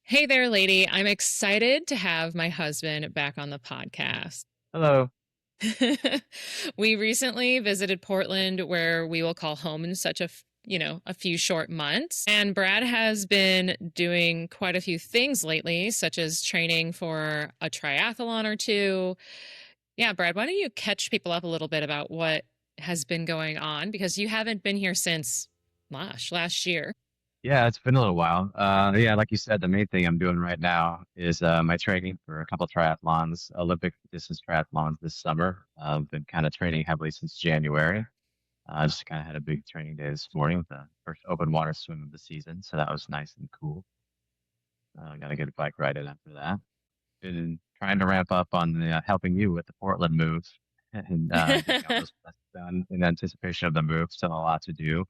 Hey there, lady. I'm excited to have my husband back on the podcast. Hello. We recently visited Portland, where we will call home in such a few short months. And Brad has been doing quite a few things lately, such as training for a triathlon or two. Yeah, Brad, why don't you catch people up a little bit about what has been going on? Because you haven't been here since last year. Yeah, it's been a little while. Yeah, like you said, the main thing I'm doing right now is my training for a couple triathlons, Olympic distance triathlons this summer. I've been kind of training heavily since January. I just kind of had a big training day this morning with the first open water swim of the season, so that was nice and cool. Got a good bike ride in after that. Been trying to ramp up on helping you with the Portland move and getting all those tests done in anticipation of the move. Still a lot to do.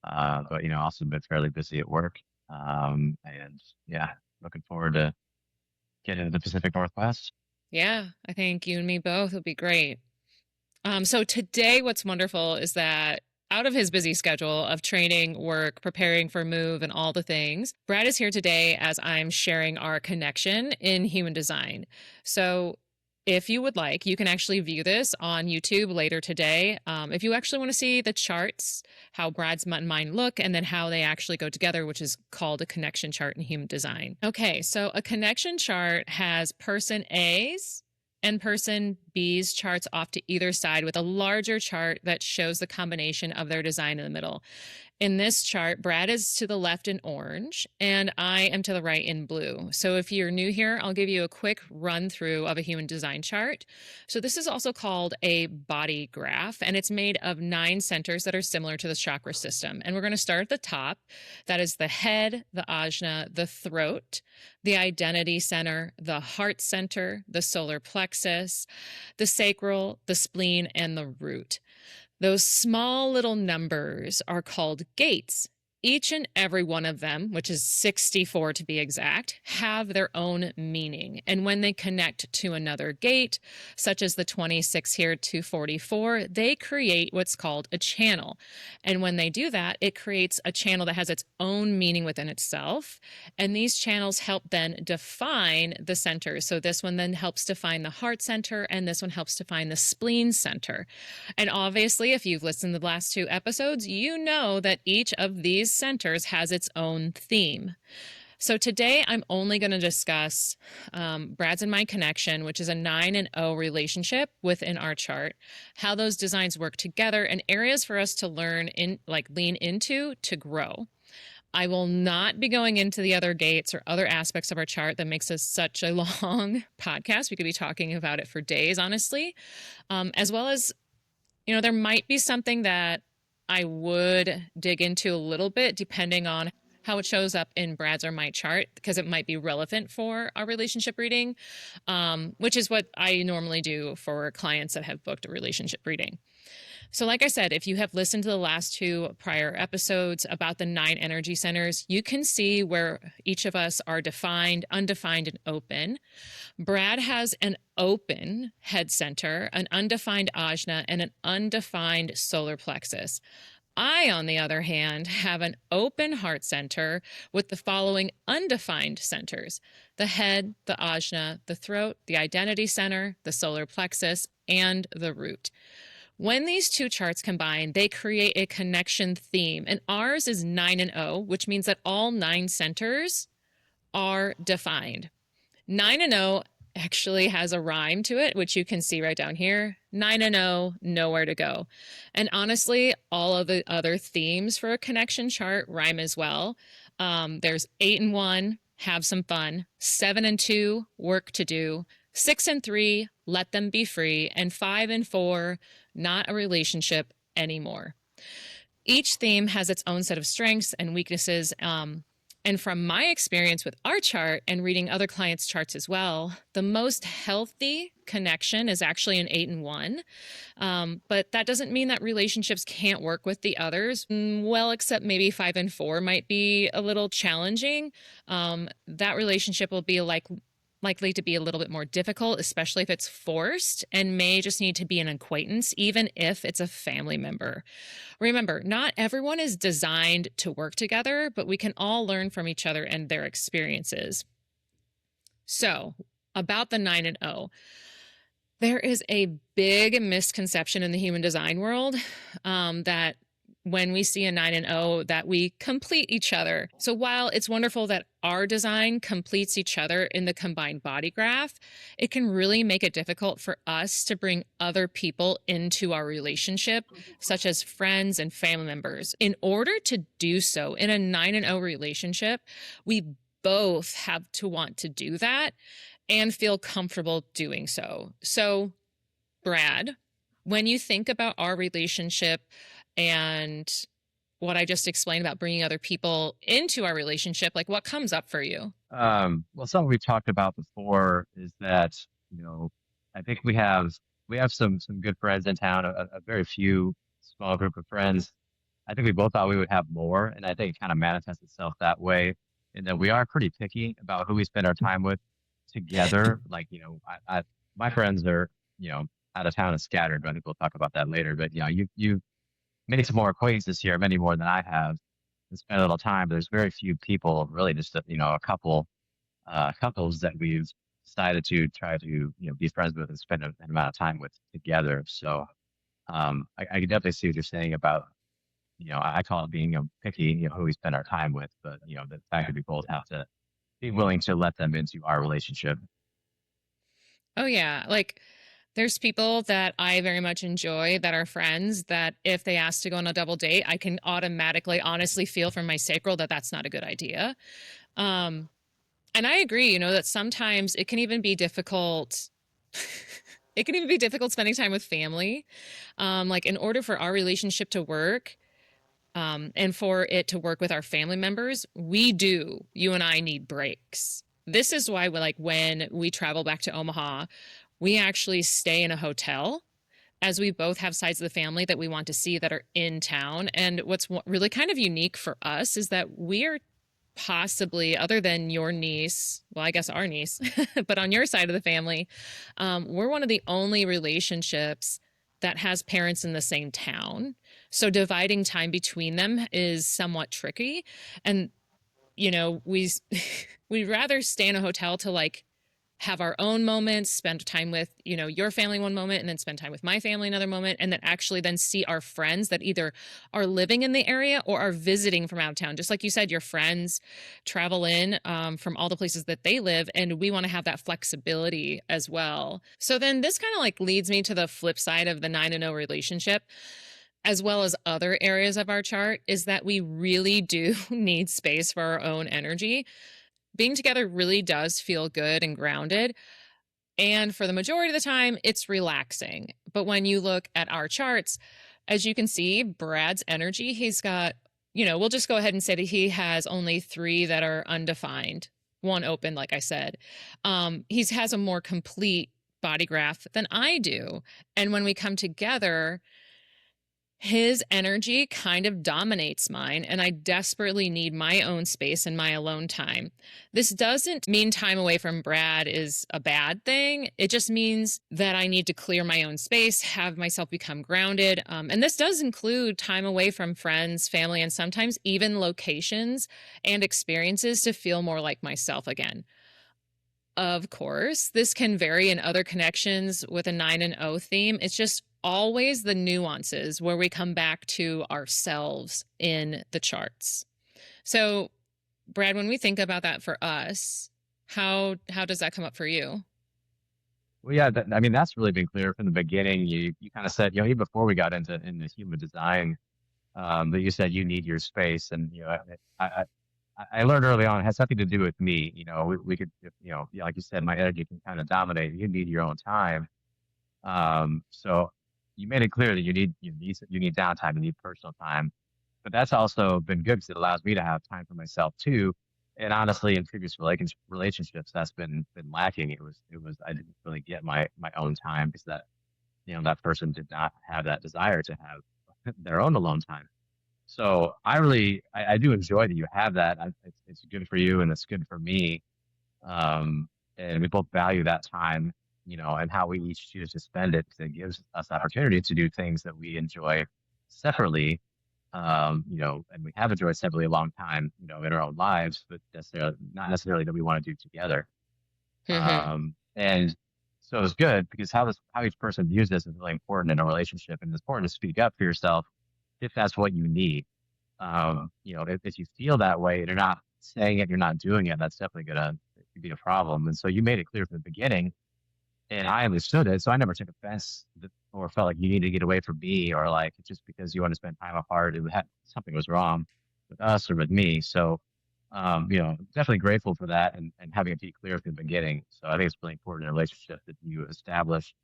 But also been fairly busy at work. And yeah, looking forward to getting to the Pacific Northwest. Yeah, I think you and me both would be great. So today, what's wonderful is that out of his busy schedule of training, work, preparing for move, and all the things, Brad is here today as I'm sharing our connection in human design. So if you would like, you can actually view this on YouTube later today. If you actually want to see the charts, how Brad's and mine look, and then how they actually go together, which is called a connection chart in human design. Okay, so a connection chart has person A's and person B's charts off to either side with a larger chart that shows the combination of their design in the middle. In this chart, Brad is to the left in orange, and I am to the right in blue. So if you're new here, I'll give you a quick run through of a human design chart. So this is also called a body graph, and it's made of 9 centers that are similar to the chakra system. And we're going to start at the top. That is the head, the ajna, the throat, the identity center, the heart center, the solar plexus, the sacral, the spleen, and the root. Those small little numbers are called gates. Each and every one of them, which is 64 to be exact, have their own meaning. And when they connect to another gate, such as the 26 here to 44, they create what's called a channel. And when they do that, it creates a channel that has its own meaning within itself. And these channels help then define the centers. So this one then helps define the heart center, and this one helps define the spleen center. And obviously, if you've listened to the last 2 episodes, you know that each of these centers has its own theme. So today I'm only going to discuss Brad's and my connection, which is a 9 and O relationship within our chart, how those designs work together, and areas for us to learn lean into to grow. I will not be going into the other gates or other aspects of our chart that makes us such a long podcast. We could be talking about it for days, honestly, as well as there might be something that I would dig into a little bit depending on how it shows up in Brad's or my chart, because it might be relevant for our relationship reading, which is what I normally do for clients that have booked a relationship reading. So like I said, if you have listened to the last 2 prior episodes about the 9 energy centers, you can see where each of us are defined, undefined, and open. Brad has an open head center, an undefined ajna, and an undefined solar plexus. I, on the other hand, have an open heart center with the following undefined centers: the head, the ajna, the throat, the identity center, the solar plexus, and the root. When these 2 charts combine, they create a connection theme, and ours is 9 and O, which means that all 9 centers are defined. 9 and O actually has a rhyme to it, which you can see right down here. 9 and O, nowhere to go. And honestly, all of the other themes for a connection chart rhyme as well. There's 8 and 1, have some fun. 7 and 2, work to do. 6 and 3, let them be free. And 5 and 4, not a relationship anymore. Each theme has its own set of strengths and weaknesses. And from my experience with our chart and reading other clients' charts as well, the most healthy connection is actually an 8 and 1. But that doesn't mean that relationships can't work with the others. Well, except maybe 5 and 4 might be a little challenging. That relationship will be like likely to be a little bit more difficult, especially if it's forced, and may just need to be an acquaintance, even if it's a family member. Remember, not everyone is designed to work together, but we can all learn from each other and their experiences. So, about the 9 and O, there is a big misconception in the human design world that when we see a 9 and O, that we complete each other. So while it's wonderful that our design completes each other in the combined body graph, it can really make it difficult for us to bring other people into our relationship, such as friends and family members. In order to do so in a 9 and O relationship, we both have to want to do that and feel comfortable doing so. So, Brad, when you think about our relationship and what I just explained about bringing other people into our relationship, like what comes up for you? Well, something we've talked about before is that, you know, I think we have some good friends in town, a very few small group of friends. I think we both thought we would have more, and I think it kind of manifests itself that way. And that we are pretty picky about who we spend our time with together. Like, my friends are, you know, out of town and scattered, but I think we'll talk about that later. But you made some more acquaintances here, many more than I have, and spent a little time. There's very few people, really, just a couple couples that we've decided to try to be friends with and spend an amount of time with together. So I can definitely see what you're saying about I call it being picky, who we spend our time with, but the fact that we both have to be willing to let them into our relationship. Oh, yeah. Like, there's people that I very much enjoy that are friends that if they ask to go on a double date, I can automatically, honestly feel from my sacral that that's not a good idea. Um, and I agree, that sometimes it can even be difficult. It can even be difficult spending time with family. Like, in order for our relationship to work, and for it to work with our family members, you and I need breaks. This is why, like, when we travel back to Omaha, we actually stay in a hotel as we both have sides of the family that we want to see that are in town. And what's really kind of unique for us is that we are possibly, other than your niece, well, I guess our niece, but on your side of the family, we're one of the only relationships that has parents in the same town. So dividing time between them is somewhat tricky. And, we we'd rather stay in a hotel to like have our own moments, spend time with, your family one moment, and then spend time with my family another moment, and then actually then see our friends that either are living in the area or are visiting from out of town. Just like you said, your friends travel in from all the places that they live, and we want to have that flexibility as well. So then this kind of like leads me to the flip side of the 9 and 0 relationship, as well as other areas of our chart, is that we really do need space for our own energy. Being together really does feel good and grounded. And for the majority of the time, it's relaxing. But when you look at our charts, as you can see, Brad's energy, he's got, we'll just go ahead and say that he has only 3 that are undefined, 1 open, like I said. He has a more complete body graph than I do. And when we come together, his energy kind of dominates mine, and I desperately need my own space and my alone time. This doesn't mean time away from Brad is a bad thing. It just means that I need to clear my own space, have myself become grounded. And this does include time away from friends, family, and sometimes even locations and experiences to feel more like myself again. Of course, this can vary in other connections with a 9 and 0 theme. It's just always the nuances where we come back to ourselves in the charts. So, Brad, when we think about that for us, how does that come up for you? Well, yeah, I mean that's really been clear from the beginning. You kind of said, even before we got into human design, that you said you need your space, and I, I learned early on it has something to do with me. We could, yeah, like you said, my energy can kind of dominate. You need your own time. So you made it clear that you need downtime, you need personal time, but that's also been good because it allows me to have time for myself too. And honestly, in previous relationships, that's been lacking. It was I didn't really get my own time because that person did not have that desire to have their own alone time. So I do enjoy that you have that. It's good for you and it's good for me. and we both value that time, and how we each choose to spend it. 'Cause it gives us the opportunity to do things that we enjoy separately, and we have enjoyed separately a long time, in our own lives, but necessarily not necessarily that we want to do together. Hmm. And so it's good because how each person views this is really important in a relationship, and it's important to speak up for yourself if that's what you need. If you feel that way and you're not saying it, you're not doing it, that's definitely gonna be a problem. And so you made it clear from the beginning, and I understood it, so I never took offense or felt like you need to get away from me, or like just because you want to spend time apart, something was wrong with us or with me. So, definitely grateful for that, and having it be clear from the beginning. So I think it's really important in a relationship that you establish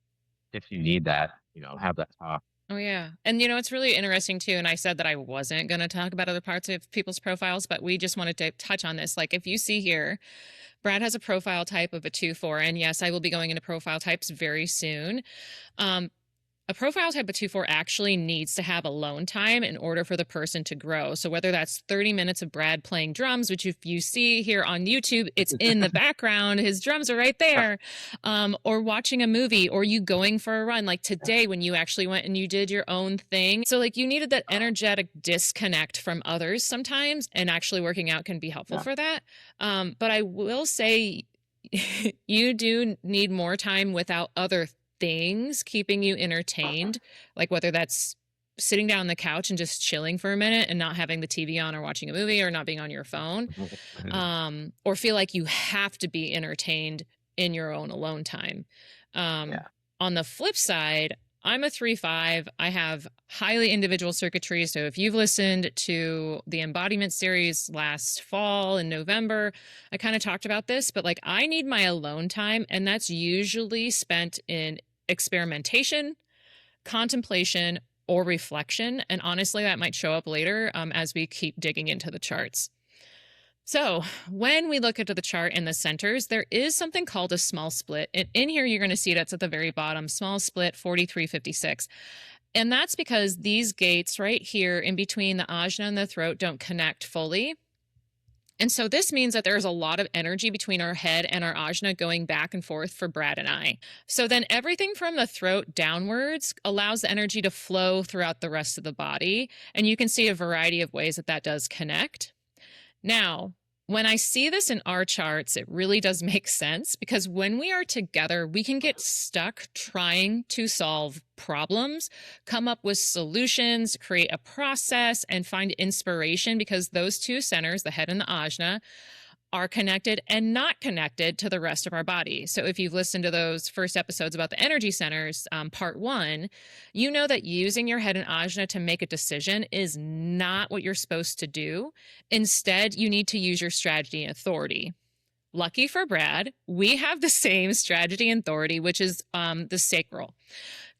if you need that, have that talk. Oh, yeah. And it's really interesting too. And I said that I wasn't going to talk about other parts of people's profiles, but we just wanted to touch on this. Like, if you see here, Brad has a profile type of a 2-4. And yes, I will be going into profile types very soon. Um, a profile type of 2-4 actually needs to have alone time in order for the person to grow. So whether that's 30 minutes of Brad playing drums, which if you see here on YouTube, it's in the background, his drums are right there, or watching a movie, or you going for a run, like today when you actually went and you did your own thing. So like you needed that energetic disconnect from others sometimes, and actually working out can be helpful Yeah. for that. But I will say you do need more time without other things keeping you entertained, like whether that's sitting down on the couch and just chilling for a minute and not having the TV on or watching a movie or not being on your phone, or feel like you have to be entertained in your own alone time. Um, Yeah. on the flip side, I'm a 3-5. I have highly individual circuitry. So if you've listened to the Embodiment series last fall in November, I kind of talked about this, but like I need my alone time, and that's usually spent in experimentation, contemplation, or reflection. And honestly, that might show up later as we keep digging into the charts. So when we look into the chart in the centers, there is something called a small split. And in here, you're going to see that's at the very bottom, small split 4356. And that's because these gates right here in between the ajna and the throat don't connect fully. And so this means that there's a lot of energy between our head and our ajna going back and forth for Brad and I. So then everything from the throat downwards allows the energy to flow throughout the rest of the body. And you can see a variety of ways that that does connect. Now, when I see this in our charts, it really does make sense, because when we are together, we can get stuck trying to solve problems, come up with solutions, create a process, and find inspiration, because those two centers, the head and the ajna, are connected and not connected to the rest of our body. So if you've listened to those first episodes about the energy centers, part 1, you know that using your head and ajna to make a decision is not what you're supposed to do. Instead, you need to use your strategy and authority. Lucky for Brad, we have the same strategy and authority, which is the sacral.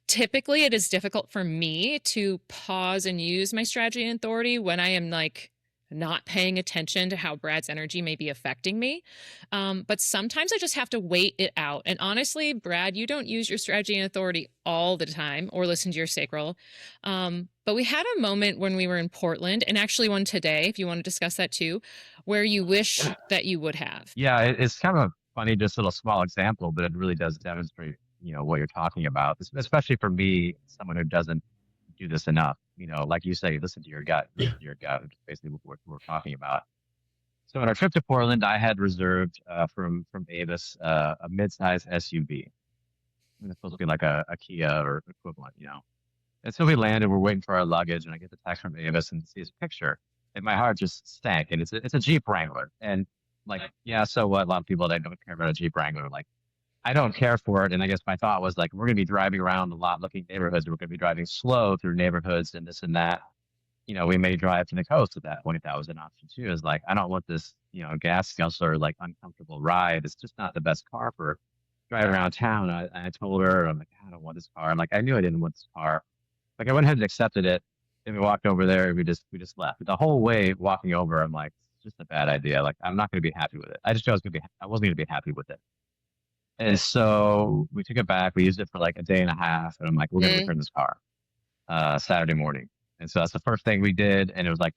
Typically, it is difficult for me to pause and use my strategy and authority when I am like not paying attention to how Brad's energy may be affecting me. But sometimes I just have to wait it out. And honestly, Brad, you don't use your strategy and authority all the time or listen to your sacral. But we had a moment when we were in Portland, and actually one today, if you want to discuss that too, where you wish that you would have. Yeah, it's kind of funny, just a little small example, but it really does demonstrate, what you're talking about, especially for me, someone who doesn't do this enough. Like you say, listen to your gut, listen to your gut, which is basically what we're talking about. So on our trip to Portland, I had reserved from Avis a mid-size SUV. It's supposed to be like a Kia or equivalent. And so we landed, we're waiting for our luggage, and I get the text from Avis and see his picture. And my heart just sank. And it's a Jeep Wrangler. And like, yeah, so what? A lot of people, they don't care about a Jeep Wrangler. Like, I don't care for it. And I guess my thought was like, we're going to be driving around a lot looking neighborhoods. We're going to be driving slow through neighborhoods and this and that. We may drive to the coast at that point. That was an option too. Is like, I don't want this, gas guzzler, like uncomfortable ride. It's just not the best car for driving around town. I told her, I'm like, I don't want this car. I'm like, I knew I didn't want this car. Like I went ahead and accepted it. Then we walked over there. We just left. But the whole way walking over, I'm like, it's just a bad idea. Like I'm not going to be happy with it. I wasn't going to be happy with it. And so we took it back. We used it for like a day and a half. And I'm like, we're going to return this car Saturday morning. And so that's the first thing we did, and it was like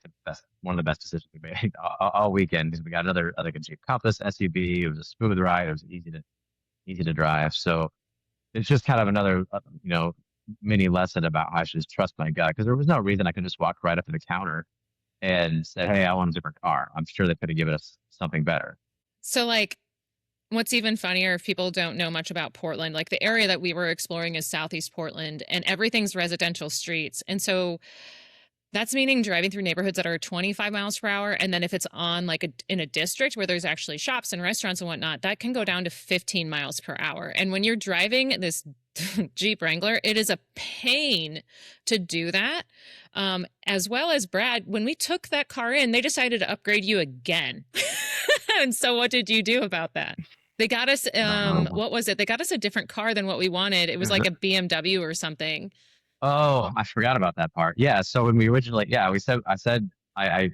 one of the best decisions we made all weekend because we got another like a Jeep Compass SUV. It was a smooth ride. It was easy to drive. So it's just kind of another mini lesson about how I should just trust my gut because there was no reason I could just walk right up to the counter and say, "Hey, I want a different car." I'm sure they could have given us something better. So, like, what's even funnier, if people don't know much about Portland, like the area that we were exploring is Southeast Portland and everything's residential streets. And so that's meaning driving through neighborhoods that are 25 miles per hour. And then if it's on like in a district where there's actually shops and restaurants and whatnot, that can go down to 15 miles per hour. And when you're driving this Jeep Wrangler, it is a pain to do that. As well as Brad, when we took that car in, they decided to upgrade you again. And so what did you do about that? They got us, Um, what was it? They got us a different car than what we wanted. It was like a BMW or something. oh, I forgot about that part. Yeah. So when we originally, yeah, I said I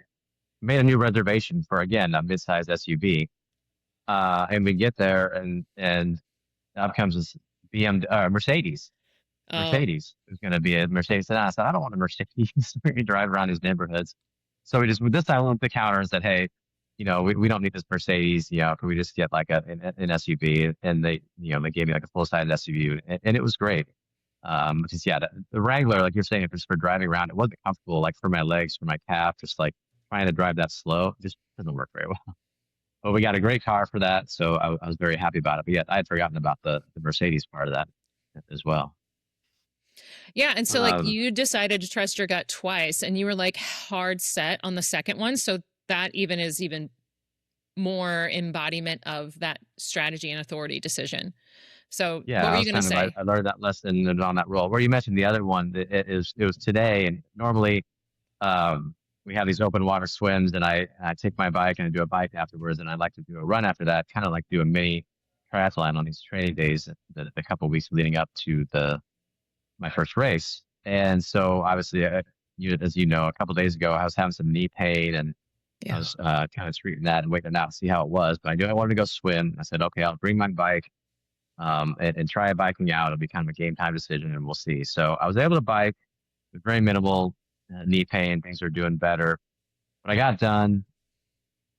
made a new reservation for again a mid-sized SUV. And we get there and up comes this Mercedes. Oh, Mercedes is going to be a Mercedes. And I said, I don't want a Mercedes. We drive around these neighborhoods. So we just, this time we went to the counter and said, hey, we don't need this Mercedes. Can we just get like an SUV? And they gave me like a full-size SUV and it was great. Just, yeah, the Wrangler, like you're saying, if it's for driving around, it wasn't comfortable, like for my legs, for my calf, just like trying to drive that slow, just doesn't work very well. But we got a great car for that. So I was very happy about it. But yeah, I had forgotten about the Mercedes part of that as well. yeah. And so, like, Um, you decided to trust your gut twice and you were like hard set on the second one. So that even is even more embodiment of that strategy and authority decision. So, what yeah, were I you was going to kind of say? I learned that lesson and on that role. Where you mentioned the other one, that it was today, and normally we have these open water swims, and I take my bike and I do a bike afterwards, and I like to do a run after that, kind of like do a mini triathlon on these training days, the couple of weeks leading up to the my first race. And so obviously, as you know, a couple of days ago, I was having some knee pain, and I Yeah. was kind of treating that and waiting it out to see how it was. But I knew I wanted to go swim. I said, okay, I'll bring my bike and try biking out. It'll be kind of a game time decision, and we'll see. So I was able to bike with very minimal knee pain. Things are doing better. But I got done,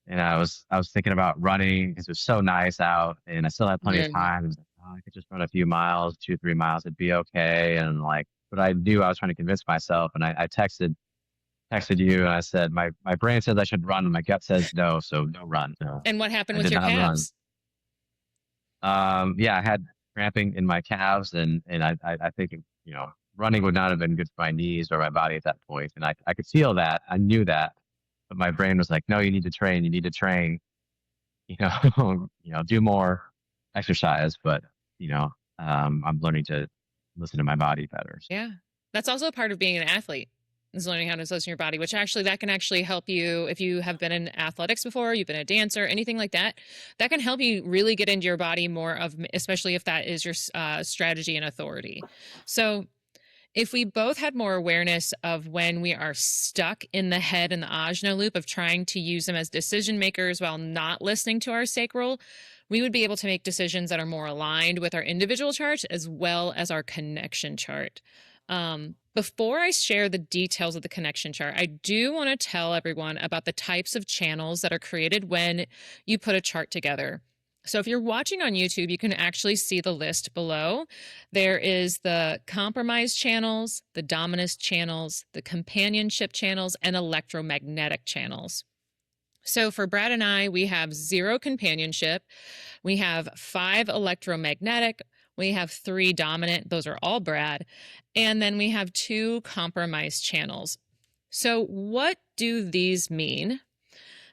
and I was thinking about running because it was so nice out, and I still had plenty of Yeah. time. I was like, oh, I could just run a few miles, 2, 3 miles, it'd be okay. And like, but I knew I was trying to convince myself, and I texted you, and I said my brain says I should run, and my gut says no, so no run. So And what happened I with did your not run. calves? Yeah, I had cramping in my calves, and I think running would not have been good for my knees or my body at that point, and I could feel that, I knew that, but my brain was like, no, you need to train, do more exercise, but I'm learning to listen to my body better. So, Yeah. That's also part of being an athlete is learning how to listen to your body, which actually that can actually help you if you have been in athletics before, you've been a dancer, anything like that. That can help you really get into your body more of, especially if that is your strategy and authority. So if we both had more awareness of when we are stuck in the head and the ajna loop of trying to use them as decision makers while not listening to our sacral, we would be able to make decisions that are more aligned with our individual charts as well as our connection chart. Before I share the details of the connection chart, I do want to tell everyone about the types of channels that are created when you put a chart together. So if you're watching on YouTube, you can actually see the list below. There is the compromise channels, the dominance channels, the companionship channels, and electromagnetic channels. So for Brad and I, we have 0 companionship. We have 5 electromagnetic. We have 3 dominant. Those are all Brad. And then we have 2 compromise channels. So what do these mean?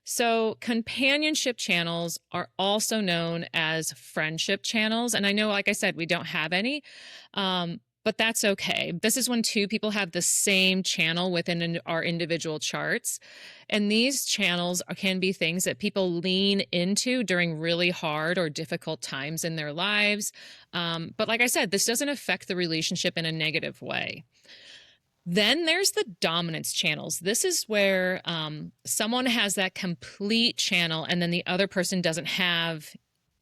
So, companionship channels are also known as friendship channels. And I know, like I said, we don't have any, but that's okay. This is when 2 people have the same channel within our individual charts. And these channels can be things that people lean into during really hard or difficult times in their lives. But like I said, this doesn't affect the relationship in a negative way. Then there's the dominance channels. This is where someone has that complete channel and then the other person doesn't have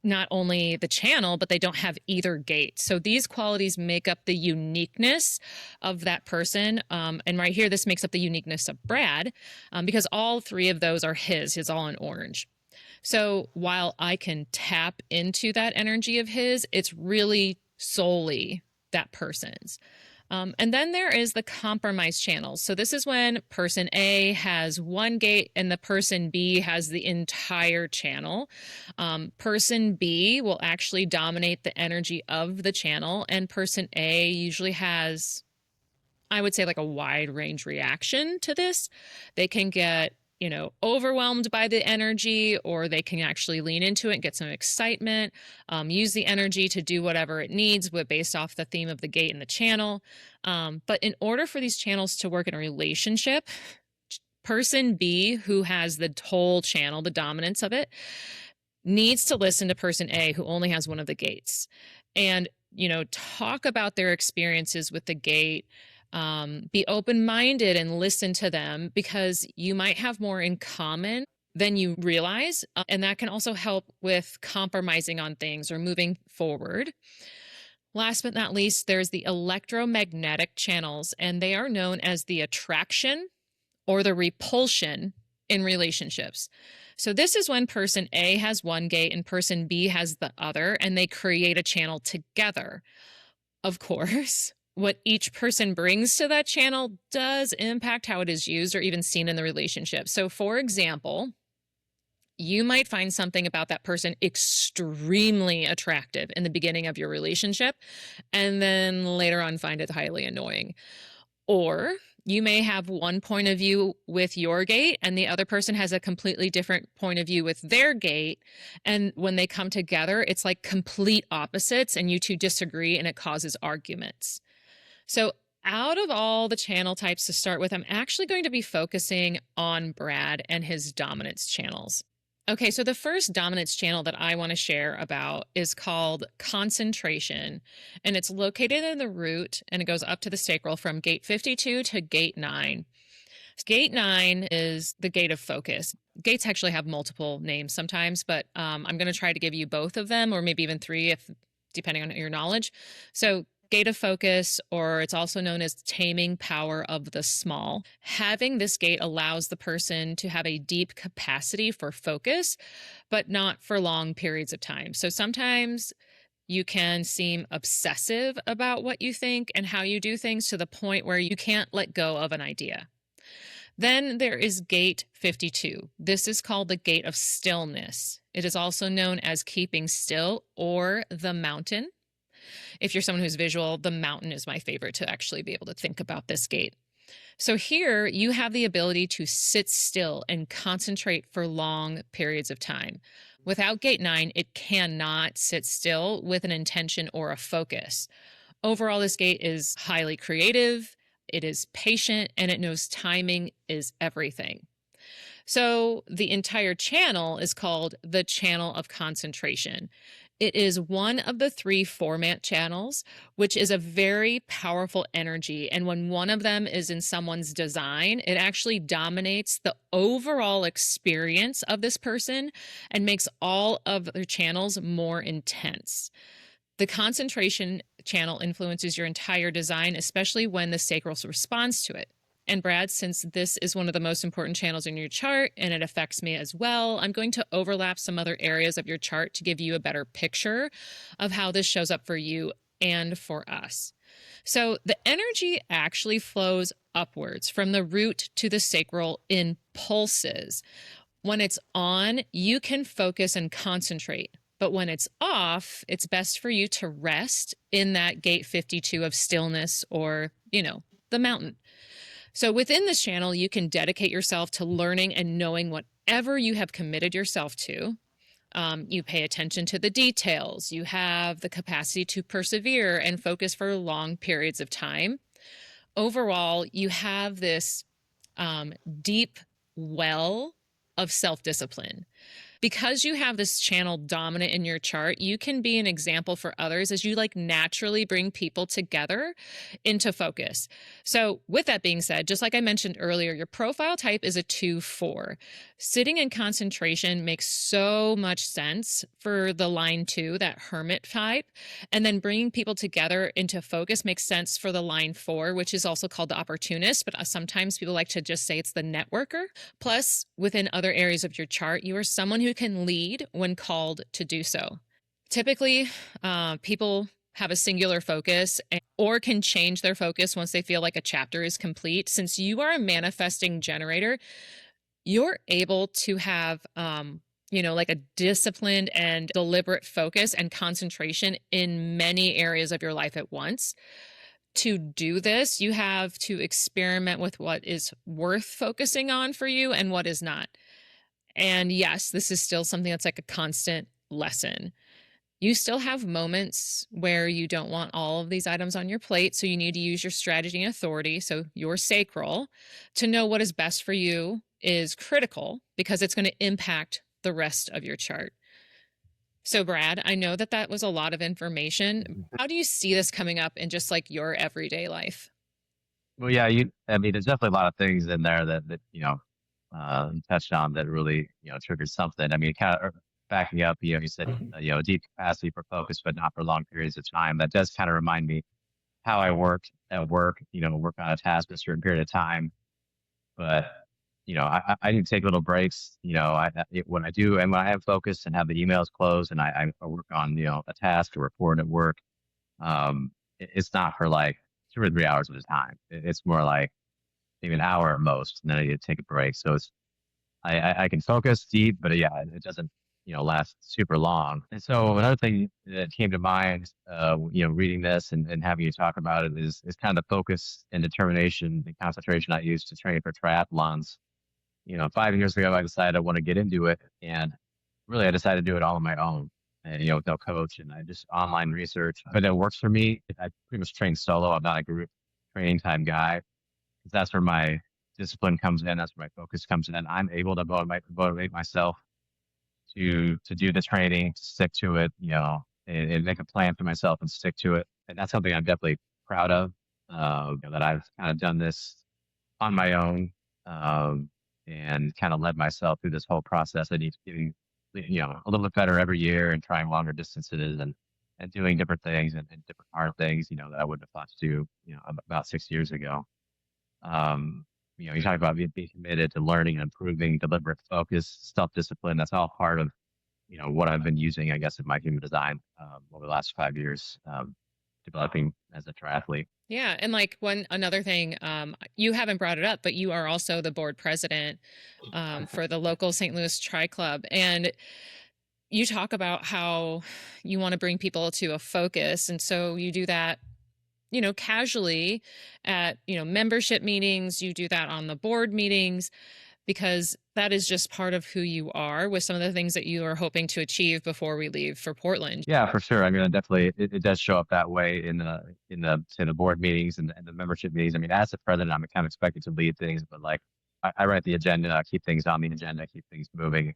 not only the channel, but they don't have either gate. So these qualities make up the uniqueness of that person. And right here, this makes up the uniqueness of Brad, because all three of those are his all in orange. So while I can tap into that energy of his, it's really solely that person's. And then there is the compromise channels. So this is when person A has one gate and the person B has the entire channel. Person B will actually dominate the energy of the channel, and person A usually has, I would say, like a wide range reaction to this. They can get, overwhelmed by the energy, or they can actually lean into it and get some excitement, use the energy to do whatever it needs based off the theme of the gate and the channel. But in order for these channels to work in a relationship, person B, who has the whole channel, the dominance of it, needs to listen to person A, who only has one of the gates, and, talk about their experiences with the gate. Be open-minded and listen to them, because you might have more in common than you realize. And that can also help with compromising on things or moving forward. Last but not least, there's the electromagnetic channels, and they are known as the attraction or the repulsion in relationships. So this is when person A has one gate and person B has the other, and they create a channel together. Of course, what each person brings to that channel does impact how it is used or even seen in the relationship. So for example, you might find something about that person extremely attractive in the beginning of your relationship, and then later on find it highly annoying. Or you may have one point of view with your gate and the other person has a completely different point of view with their gate. And when they come together, it's like complete opposites, and you two disagree and it causes arguments. So out of all the channel types to start with, I'm actually going to be focusing on Brad and his dominance channels. Okay, so the first dominance channel that I want to share about is called concentration, and it's located in the root, and it goes up to the sacral from gate 52 to gate 9. Gate 9 is the gate of focus. Gates actually have multiple names sometimes, but I'm going to try to give you both of them, or maybe even three, if depending on your knowledge. So gate of focus, or it's also known as taming power of the small. Having this gate allows the person to have a deep capacity for focus, but not for long periods of time. So sometimes you can seem obsessive about what you think and how you do things, to the point where you can't let go of an idea. Then there is gate 52. This is called the gate of stillness. It is also known as keeping still or the mountain. If you're someone who's visual, the mountain is my favorite to actually be able to think about this gate. So here you have the ability to sit still and concentrate for long periods of time. Without gate 9, it cannot sit still with an intention or a focus. Overall, this gate is highly creative, it is patient, and it knows timing is everything. So the entire channel is called the channel of concentration. It is one of the 3 format channels, which is a very powerful energy. And when one of them is in someone's design, it actually dominates the overall experience of this person and makes all of their channels more intense. The concentration channel influences your entire design, especially when the sacral responds to it. And Brad, since this is one of the most important channels in your chart and it affects me as well, I'm going to overlap some other areas of your chart to give you a better picture of how this shows up for you and for us. So the energy actually flows upwards from the root to the sacral in pulses. When it's on, you can focus and concentrate. But when it's off, it's best for you to rest in that gate 52 of stillness, or, the mountain. So within this channel, you can dedicate yourself to learning and knowing whatever you have committed yourself to. You pay attention to the details. You have the capacity to persevere and focus for long periods of time. Overall, you have this deep well of self-discipline. Because you have this channel dominant in your chart, you can be an example for others as you like naturally bring people together into focus. So with that being said, just like I mentioned earlier, your profile type is a 2-4. Sitting in concentration makes so much sense for the line 2, that hermit type. And then bringing people together into focus makes sense for the line 4, which is also called the opportunist, but sometimes people like to just say it's the networker. Plus, within other areas of your chart, you are someone who can lead when called to do so. Typically, people have a singular focus or can change their focus once they feel like a chapter is complete. Since you are a manifesting generator, you're able to have like a disciplined and deliberate focus and concentration in many areas of your life at once. To do this, you have to experiment with what is worth focusing on for you and what is not. And yes, this is still something that's like a constant lesson. You still have moments where you don't want all of these items on your plate, so you need to use your strategy and authority, so your sacral, to know what is best for you is critical because it's going to impact the rest of your chart. So Brad, I know that that was a lot of information. How do you see this coming up in just like your everyday life? Well, yeah, I mean, there's definitely a lot of things in there that you touched on that really, triggered something. I mean, kind of backing up, you said, deep capacity for focus, but not for long periods of time. That does kind of remind me how I work at work, work on a task for a certain period of time. But, I need to take little breaks, when I do, and when I have focus and have the emails closed and I work on, a task or report at work, it's not for like 2 or 3 hours at a time. It's more like maybe an hour at most, and then I need to take a break. So I can focus deep, but yeah, it doesn't, last super long. And so another thing that came to mind, reading this and having you talk about it is kind of the focus and determination and concentration I use to train for triathlons. 5 years ago, I decided I want to get into it, and really I decided to do it all on my own, and with no coach, and I just online research. But it works for me. I pretty much train solo. I'm not a group training time guy, 'cause that's where my discipline comes in. That's where my focus comes in. I'm able to motivate myself to do the training, to stick to it, and make a plan for myself and stick to it. And that's something I'm definitely proud of. That I've kind of done this on my own, and kind of led myself through this whole process. I need getting, a little bit better every year and trying longer distances and doing different things and different hard things, that I wouldn't have thought to do, about 6 years ago. Um, you talk about being committed to learning and improving, deliberate focus, self-discipline. That's all part of, what I've been using, I guess, in my human design, over the last 5 years, developing as a triathlete. Yeah. And like another thing, you haven't brought it up, but you are also the board president for the local St. Louis Tri Club. And you talk about how you want to bring people to a focus. And so you do that, casually at, membership meetings, you do that on the board meetings, because that is just part of who you are with some of the things that you are hoping to achieve before we leave for Portland. Yeah, for sure. I mean, it does show up that way in the say the board meetings and the membership meetings. I mean, as the president, I'm kind of expected to lead things, but like I write the agenda, I keep things on the agenda, keep things moving,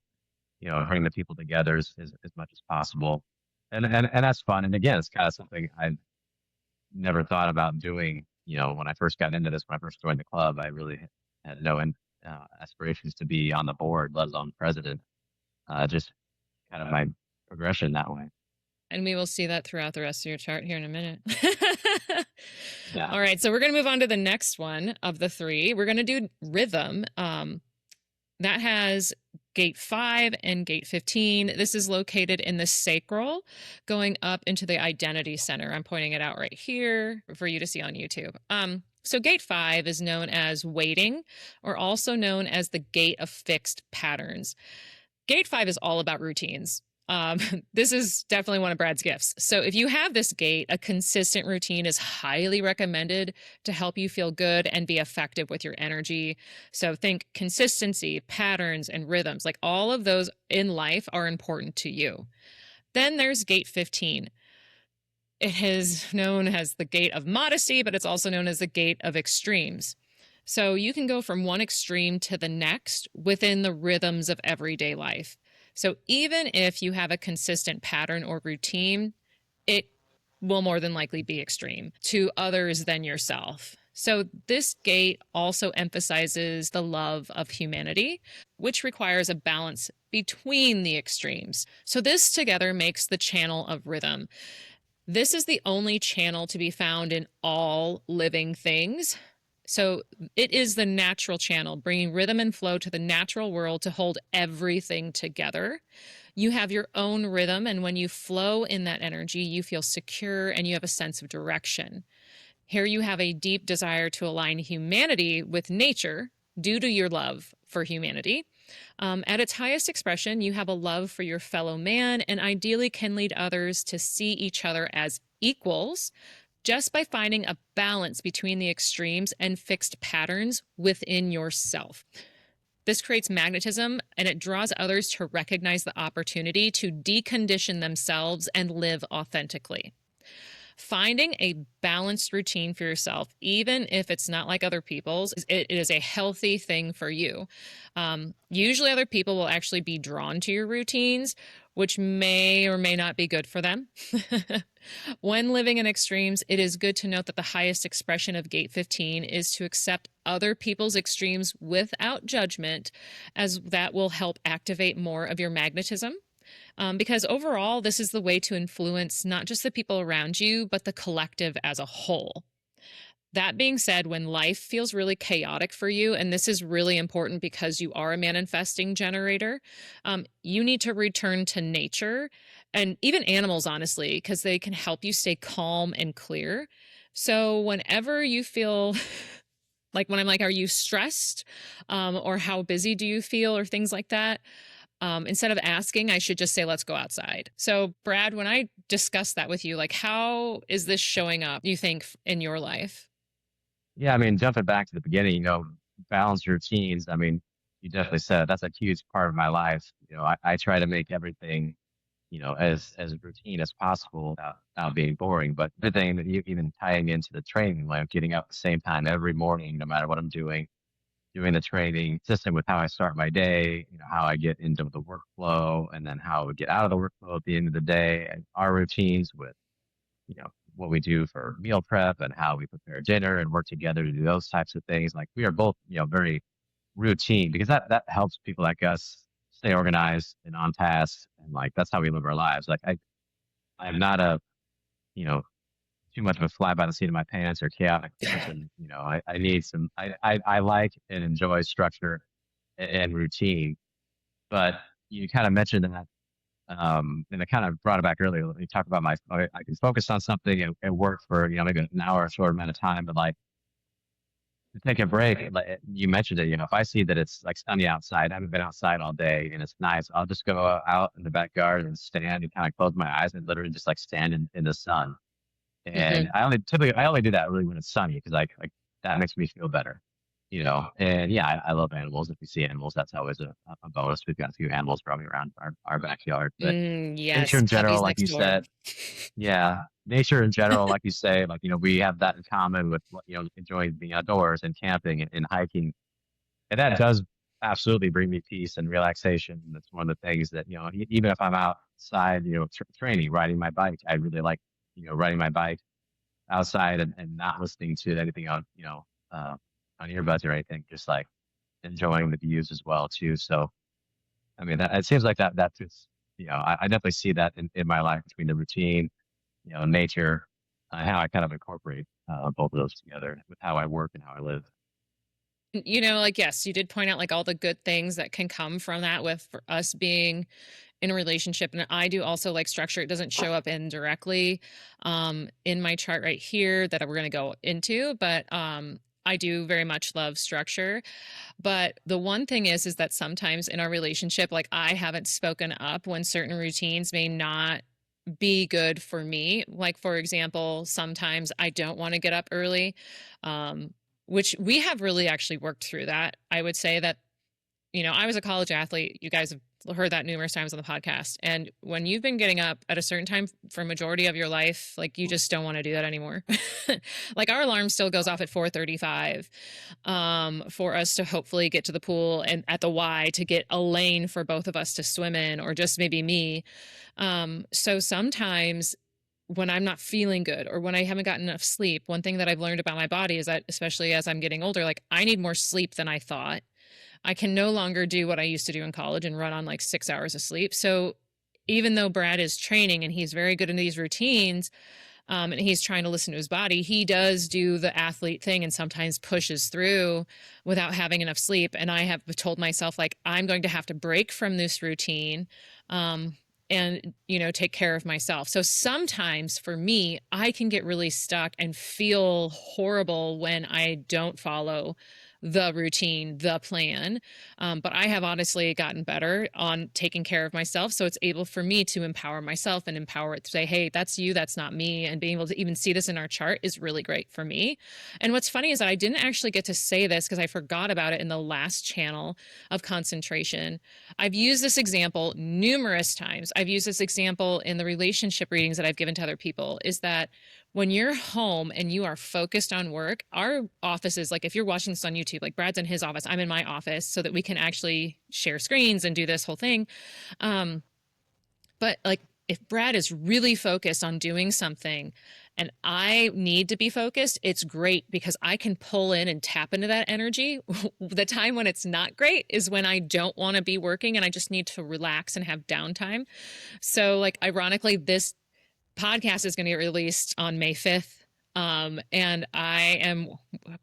bring the people together as much as possible. And that's fun. And again, it's kind of something I never thought about doing. When I first got into this, when I first joined the club, I really had no aspirations to be on the board, let alone president. Just kind of my progression that way. And we will see that throughout the rest of your chart here in a minute. Yeah. All right. So we're going to move on to the next one of the three. We're going to do rhythm. That has gate 5 and gate 15. This is located in the sacral, going up into the identity center. I'm pointing it out right here for you to see on YouTube. So gate 5 is known as waiting, or also known as the gate of fixed patterns. Gate 5 is all about routines. This is definitely one of Brad's gifts. So if you have this gate, a consistent routine is highly recommended to help you feel good and be effective with your energy. So think consistency, patterns, and rhythms. Like all of those in life are important to you. Then there's gate 15. It is known as the gate of modesty, but it's also known as the gate of extremes. So you can go from one extreme to the next within the rhythms of everyday life. So even if you have a consistent pattern or routine, it will more than likely be extreme to others than yourself. So, this gate also emphasizes the love of humanity, which requires a balance between the extremes. So, this together makes the channel of rhythm. This is the only channel to be found in all living things. So, it is the natural channel, bringing rhythm and flow to the natural world to hold everything together. You have your own rhythm, and when you flow in that energy, you feel secure and you have a sense of direction. Here you have a deep desire to align humanity with nature due to your love for humanity. At its highest expression, you have a love for your fellow man and ideally can lead others to see each other as equals just by finding a balance between the extremes and fixed patterns within yourself. This creates magnetism and it draws others to recognize the opportunity to decondition themselves and live authentically. Finding a balanced routine for yourself, even if it's not like other people's, it is a healthy thing for you. Usually, other people will actually be drawn to your routines, which may or may not be good for them. When living in extremes, it is good to note that the highest expression of Gate 15 is to accept other people's extremes without judgment, as that will help activate more of your magnetism. Because overall, this is the way to influence not just the people around you, but the collective as a whole. That being said, when life feels really chaotic for you, and this is really important because you are a manifesting generator, you need to return to nature and even animals, honestly, because they can help you stay calm and clear. So whenever you feel like when I'm like, are you stressed? Or how busy do you feel? Or things like that. Instead of asking, I should just say, let's go outside. So, Brad, when I discuss that with you, like, how is this showing up, you think, in your life? Yeah, I mean, jumping back to the beginning, balanced routines. I mean, you definitely said that's a huge part of my life. I try to make everything, as routine as possible without being boring. But the thing that you even tying into the training, like getting up at the same time every morning, no matter what I'm doing the training, consistent with how I start my day, how I get into the workflow, and then how we get out of the workflow at the end of the day, and our routines with, you know, what we do for meal prep and how we prepare dinner and work together to do those types of things. Like we are both, very routine because that helps people like us stay organized and on task. And like, that's how we live our lives. Like I am not a, you know, too much of a fly by the seat of my pants or chaotic person. I need some, I like and enjoy structure and routine. But you kind of mentioned that, and I kind of brought it back earlier. You talk about I can focus on something and work for, maybe an hour, a short amount of time, but like to take a break, like you mentioned it, if I see that it's like sunny outside, I haven't been outside all day and it's nice, I'll just go out in the backyard and stand and kind of close my eyes and literally just like stand in the sun. And Hmm. I only do that really when it's sunny because like that makes me feel better. And yeah, I love animals. If you see animals, that's always a bonus. We've got a few animals roaming around our backyard, but nature Yes, in general, puppies like next you door. said, yeah, nature in general, like you say, like, we have that in common with, enjoying being outdoors and camping and hiking. And that does absolutely bring me peace and relaxation. That's one of the things that, even if I'm outside, training, riding my bike, I really like, riding my bike outside and not listening to anything on earbuds or anything, just like enjoying the views as well too. So, I mean, it seems like that fits, I definitely see that in my life between the routine, nature, how I kind of incorporate both of those together with how I work and how I live. Like, yes, you did point out like all the good things that can come from that with for us being in a relationship. And I do also like structure. It doesn't show up indirectly in my chart right here that we're going to go into, but I do very much love structure. But the one thing is that sometimes in our relationship, like I haven't spoken up when certain routines may not be good for me. Like, for example, sometimes I don't want to get up early, um, which we have really actually worked through that. I would say that, I was a college athlete. You guys have heard that numerous times on the podcast. And when you've been getting up at a certain time for a majority of your life, like you just don't want to do that anymore. Like our alarm still goes off at 4:35 for us to hopefully get to the pool and at the Y to get a lane for both of us to swim in, or just maybe me. So sometimes when I'm not feeling good or when I haven't gotten enough sleep, one thing that I've learned about my body is that, especially as I'm getting older, like I need more sleep than I thought. I can no longer do what I used to do in college and run on like 6 hours of sleep. So even though Brad is training and he's very good in these routines, and he's trying to listen to his body, he does do the athlete thing and sometimes pushes through without having enough sleep. And I have told myself, like, I'm going to have to break from this routine. And, take care of myself. So sometimes for me, I can get really stuck and feel horrible when I don't follow the routine, the plan. But I have honestly gotten better on taking care of myself. So it's able for me to empower myself and empower it to say, hey, that's you, that's not me. And being able to even see this in our chart is really great for me. And what's funny is that I didn't actually get to say this because I forgot about it in the last channel of concentration. I've used this example numerous times. I've used this example in the relationship readings that I've given to other people, is that when you're home and you are focused on work, our offices, like if you're watching this on YouTube, like Brad's in his office, I'm in my office so that we can actually share screens and do this whole thing. But like if Brad is really focused on doing something and I need to be focused, it's great because I can pull in and tap into that energy. The time when it's not great is when I don't want to be working and I just need to relax and have downtime. So like ironically, this podcast is going to get released on May 5th. And I am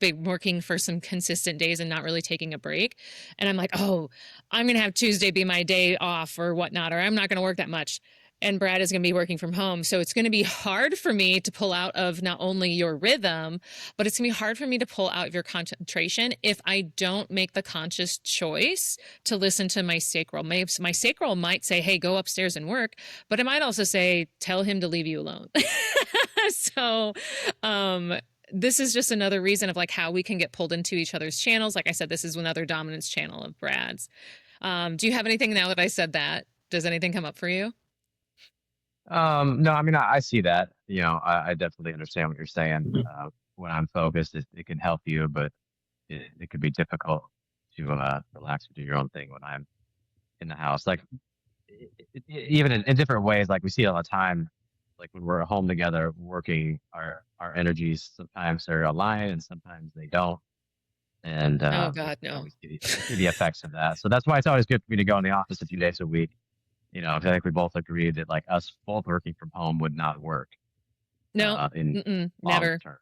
been working for some consistent days and not really taking a break. And I'm like, oh, I'm going to have Tuesday be my day off or whatnot, or I'm not going to work that much. And Brad is going to be working from home. So it's going to be hard for me to pull out of not only your rhythm, but it's going to be hard for me to pull out of your concentration if I don't make the conscious choice to listen to my sacral. My sacral might say, hey, go upstairs and work, but it might also say, tell him to leave you alone. So, this is just another reason of like how we can get pulled into each other's channels. Like I said, this is another dominance channel of Brad's. Do you have anything now that I said that? Does anything come up for you? No, I mean, I see that. I definitely understand what you're saying. When I'm focused, it can help you, but it could be difficult to relax or do your own thing when I'm in the house. Like even in different ways, like we see all the time, like when we're at home together working, our energies sometimes are aligned and sometimes they don't. And Oh God, no. we see the effects of that. So that's why it's always good for me to go in the office a few days a week. I think we both agreed that like us both working from home would not work No, in long never. term.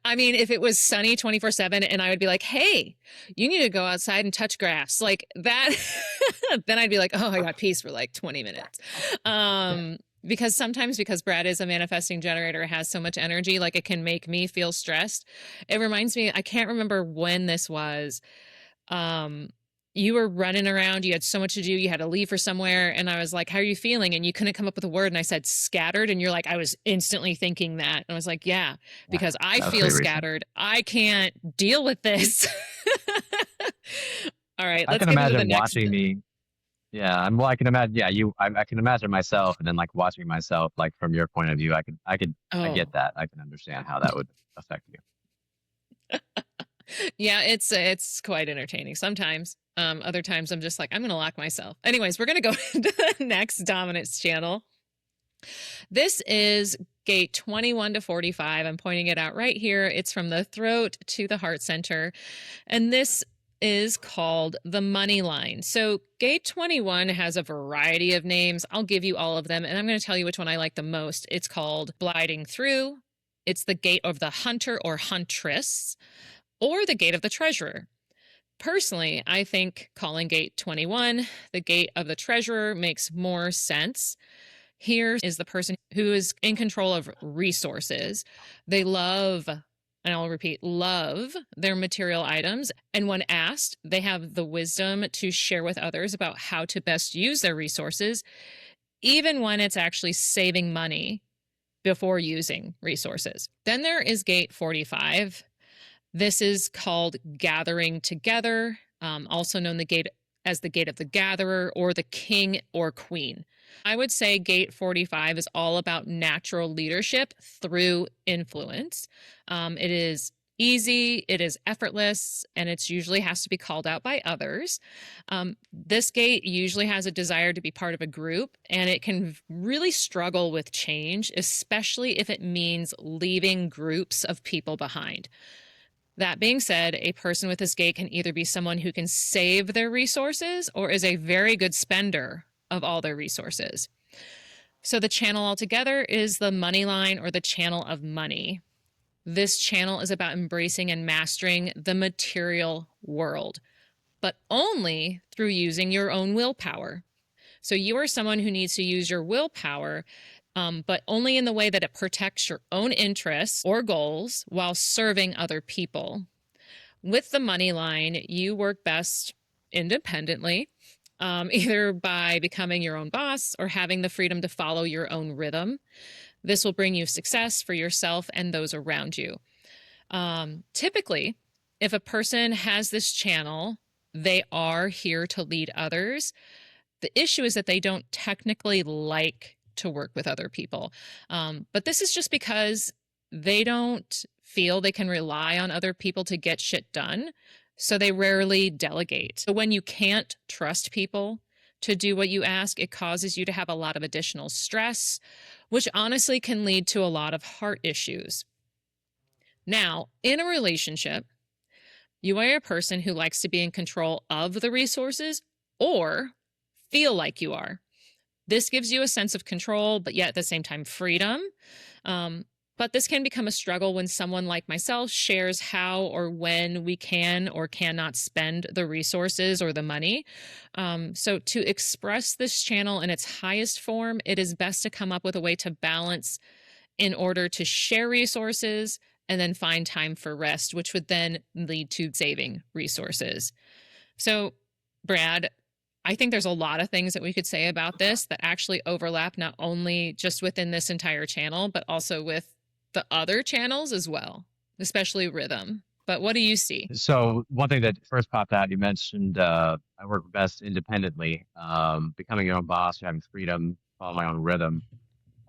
I mean, if it was sunny 24/7 and I would be like, hey, you need to go outside and touch grass like that, then I'd be like, oh, I got peace for like 20 minutes. Because Brad is a manifesting generator, has so much energy, like it can make me feel stressed. It reminds me, I can't remember when this was. You were running around, you had so much to do, you had to leave for somewhere. And I was like, how are you feeling? And you couldn't come up with a word. And I said, scattered. And you're like, I was instantly thinking that. And I was like, yeah, Yeah, because I that was feel pretty recent. scattered. I can't deal with this. All right, I let's can get into the imagine next. watching me. Yeah, I can imagine. Yeah, I can imagine myself, and then like watching myself, like from your point of view, I Oh, get that. I can understand how that would affect you. yeah, it's quite entertaining sometimes. Other times I'm just like, I'm gonna lock myself. Anyways, we're gonna go into the next dominance channel. This is gate 21 to 45. I'm pointing it out right here. It's from the throat to the heart center. And this is called the money line. So gate 21 has a variety of names. I'll give you all of them, and I'm going to tell you which one I like the most. It's called gliding through. It's the gate of the hunter or huntress, or the gate of the treasurer. Personally, I think calling gate 21 the gate of the treasurer makes more sense. Here is the person who is in control of resources. They love, and I'll repeat, love their material items. And when asked, they have the wisdom to share with others about how to best use their resources, even when it's actually saving money before using resources. Then there is gate 45. This is called gathering together, also known the gate as the gate of the gatherer or the king or queen. I would say gate 45 is all about natural leadership through influence. It is easy, it is effortless, and it usually has to be called out by others. This gate usually has a desire to be part of a group, and it can really struggle with change, especially if it means leaving groups of people behind. That being said, a person with this gate can either be someone who can save their resources or is a very good spender of all their resources. So the channel altogether is the money line or the channel of money. This channel is about embracing and mastering the material world, but only through using your own willpower. So you are someone who needs to use your willpower, but only in the way that it protects your own interests or goals while serving other people. With the money line, you work best independently, either by becoming your own boss or having the freedom to follow your own rhythm. This will bring you success for yourself and those around you. Typically, if a person has this channel, they are here to lead others. The issue is that they don't technically like to work with other people. But this is just because they don't feel they can rely on other people to get shit done. So they rarely delegate. So when you can't trust people to do what you ask, it causes you to have a lot of additional stress, which honestly can lead to a lot of heart issues. Now, in a relationship, you are a person who likes to be in control of the resources or feel like you are. This gives you a sense of control, but yet at the same time, freedom. But this can become a struggle when someone like myself shares how or when we can or cannot spend the resources or the money. So to express this channel in its highest form, it is best to come up with a way to balance in order to share resources and then find time for rest, which would then lead to saving resources. So, Brad, I think there's a lot of things that we could say about this that actually overlap not only just within this entire channel, but also with the other channels as well, especially rhythm. But what do you see? So one thing that first popped out, you mentioned I work best independently, becoming your own boss, having freedom, follow my own rhythm.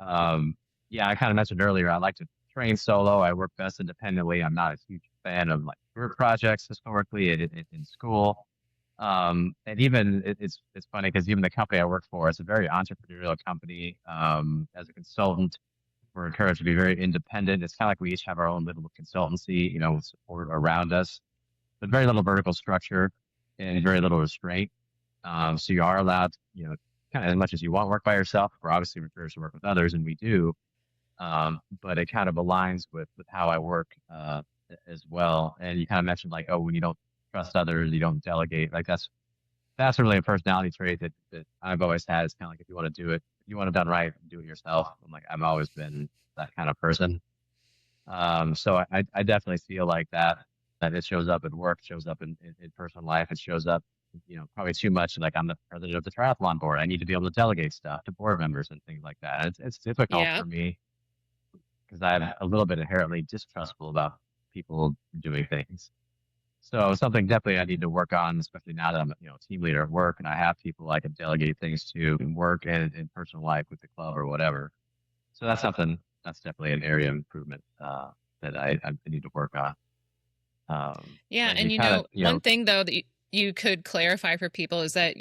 Yeah, I kind of mentioned earlier, I like to train solo. I work best independently. I'm not a huge fan of like group projects historically in school. And even it's funny because even the company I work for, it's a very entrepreneurial company. As a consultant, we're encouraged to be very independent. It's kind of like we each have our own little consultancy, with support around us, but very little vertical structure and very little restraint. So you are allowed, kind of as much as you want, work by yourself. We're obviously encouraged to work with others, and we do. But it kind of aligns with how I work as well. And you kind of mentioned like, oh, when you don't trust others, you don't delegate. Like that's really a personality trait that I've always had. It's kind of like if you want to do it, if you want it done right, do it yourself. I've always been that kind of person. So I definitely feel like that it shows up at work, shows up in personal life, it shows up, probably too much. Like I'm the president of the triathlon board. I need to be able to delegate stuff to board members and things like that. It's difficult Yeah. for me because I'm a little bit inherently distrustful about people doing things. So something definitely I need to work on, especially now that I'm, team leader at work and I have people I can delegate things to in work and in personal life with the club or whatever. So that's definitely an area of improvement that I need to work on. Yeah. And And you kind of, one thing though that you could clarify for people is that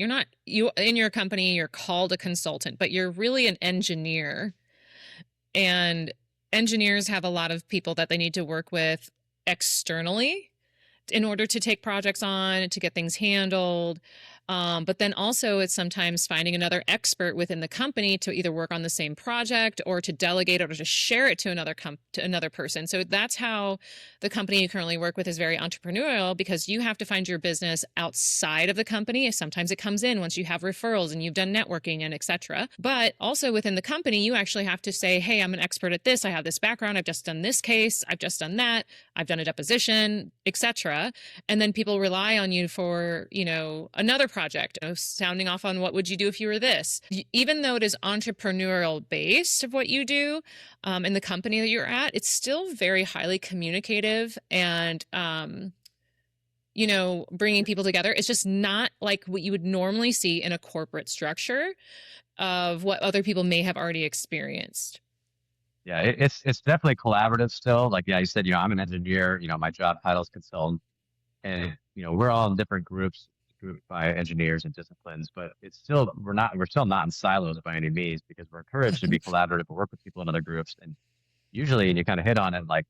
you in your company, you're called a consultant, but you're really an engineer. And engineers have a lot of people that they need to work with externally in order to take projects on, to get things handled. But then also it's sometimes finding another expert within the company to either work on the same project or to delegate or to share it to another person. So that's how the company you currently work with is very entrepreneurial, because you have to find your business outside of the company. Sometimes it comes in once you have referrals and you've done networking and etc. But also within the company, you actually have to say, hey, I'm an expert at this. I have this background. I've just done this case. I've just done that. I've done a deposition, etc. And then people rely on you for, another project, sounding off on what would you do if you were this. Even though it is entrepreneurial based of what you do in the company that you're at, it's still very highly communicative and bringing people together. It's just not like what you would normally see in a corporate structure of what other people may have already experienced. Yeah, it's definitely collaborative still. Like, yeah, you said, I'm an engineer, my job title is consultant, and we're all in different groups, grouped by engineers and disciplines, but we're still not in silos by any means because we're encouraged to be collaborative and work with people in other groups. And usually, and you kind of hit on it, like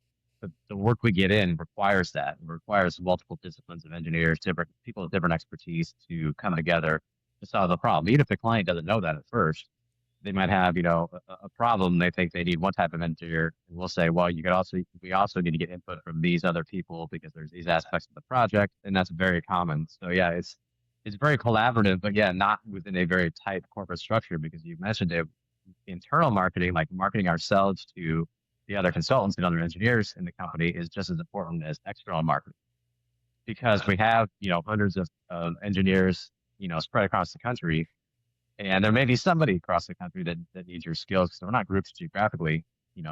the work we get in requires that. It requires multiple disciplines of engineers, different people with different expertise to come together to solve the problem. Even if the client doesn't know that at first, they might have, a problem. They think they need one type of engineer. And we'll say, well, we also need to get input from these other people because there's these aspects of the project, and that's very common. So yeah, it's very collaborative, but yeah, not within a very tight corporate structure because you mentioned it, internal marketing, like marketing ourselves to the other consultants and other engineers in the company is just as important as external marketing because we have, hundreds of engineers, spread across the country. And there may be somebody across the country that needs your skills because we're not grouped geographically,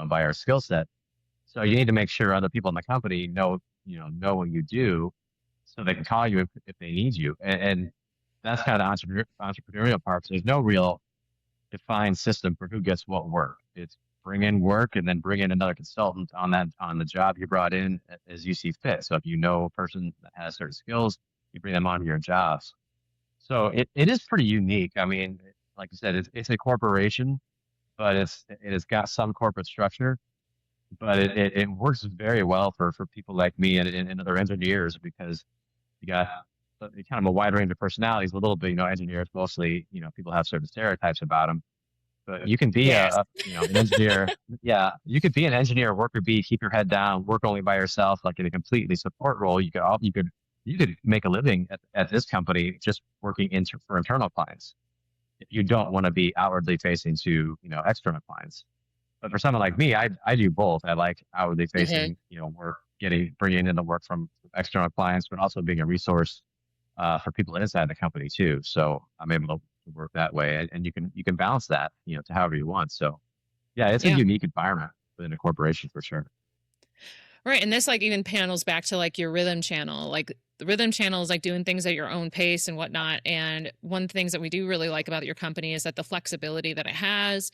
by our skill set. So you need to make sure other people in the company know what you do so they can call you if they need you. And that's kind of the entrepreneurial part. So there's no real defined system for who gets what work. It's bring in work and then bring in another consultant on the job you brought in as you see fit. So if you know a person that has certain skills, you bring them onto your jobs. So it is pretty unique. I mean, like I said, it's a corporation, but it has got some corporate structure, but it works very well for people like me and other engineers because you got kind of a wide range of personalities. A little bit, engineers mostly, people have certain stereotypes about them. But you can be Yes. an engineer. Yeah, you could be an engineer, worker bee, keep your head down, work only by yourself, like in a completely support role. You could make a living at this company just working for internal clients if you don't want to be outwardly facing to external clients. But for someone like me, I do both. I like outwardly Hmm. facing work, bringing in the work from external clients, but also being a resource for people inside the company too. So I'm able to work that way, and you can balance that to however you want. So yeah, it's a Yeah. unique environment within a corporation for sure. Right. And this like even panels back to like your rhythm channel. Like the rhythm channel is like doing things at your own pace and whatnot. And one of the things that we do really like about your company is that the flexibility that it has.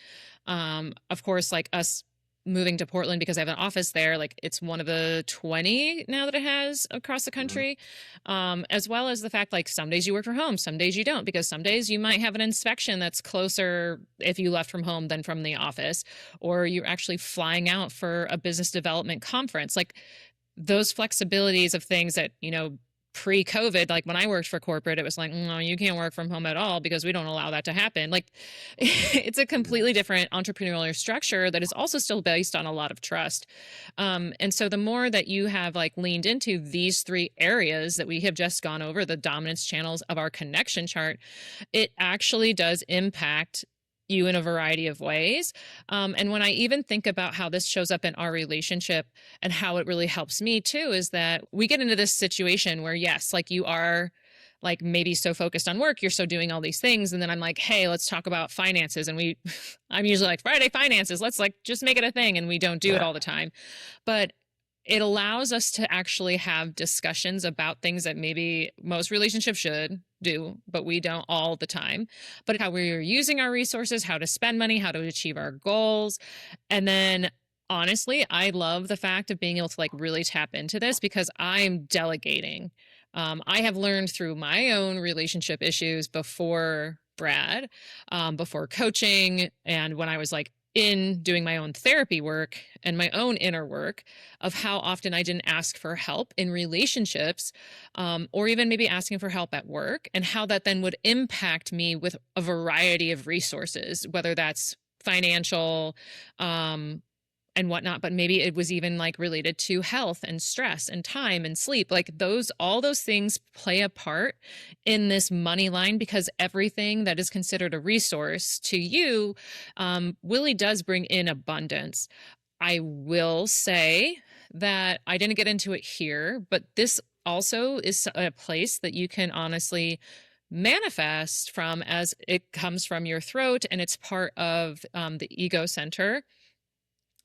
Of course, like us moving to Portland because I have an office there, like it's one of the 20 now that it has across the Mhm. country. As well as the fact like some days you work from home, some days you don't, because some days you might have an inspection that's closer if you left from home than from the office, or you're actually flying out for a business development conference. Like those flexibilities of things that, pre-COVID, like when I worked for corporate, it was like, no, you can't work from home at all because we don't allow that to happen. Like it's a Yeah. completely different entrepreneurial structure that is also still based on a lot of trust. And so the more that you have like leaned into these three areas that we have just gone over, the dominance channels of our connection chart, it actually does impact you in a variety of ways. And when I even think about how this shows up in our relationship and how it really helps me too, is that we get into this situation where, yes, like you are like maybe so focused on work, you're so doing all these things. And then I'm like, hey, let's talk about finances. And I'm usually like, Friday finances, let's like just make it a thing. And we don't do it Yeah. all the time. But it allows us to actually have discussions about things that maybe most relationships should do, but we don't all the time. But how we're using our resources, how to spend money, how to achieve our goals. And then honestly, I love the fact of being able to like really tap into this because I'm delegating. I have learned through my own relationship issues before Brad, before coaching, and when I was like in doing my own therapy work and my own inner work of how often I didn't ask for help in relationships, or even maybe asking for help at work, and how that then would impact me with a variety of resources, whether that's financial, and whatnot, but maybe it was even like related to health and stress and time and sleep. Like all those things play a part in this money line because everything that is considered a resource to you really does bring in abundance. I will say that I didn't get into it here, but this also is a place that you can honestly manifest from as it comes from your throat and it's part of the ego center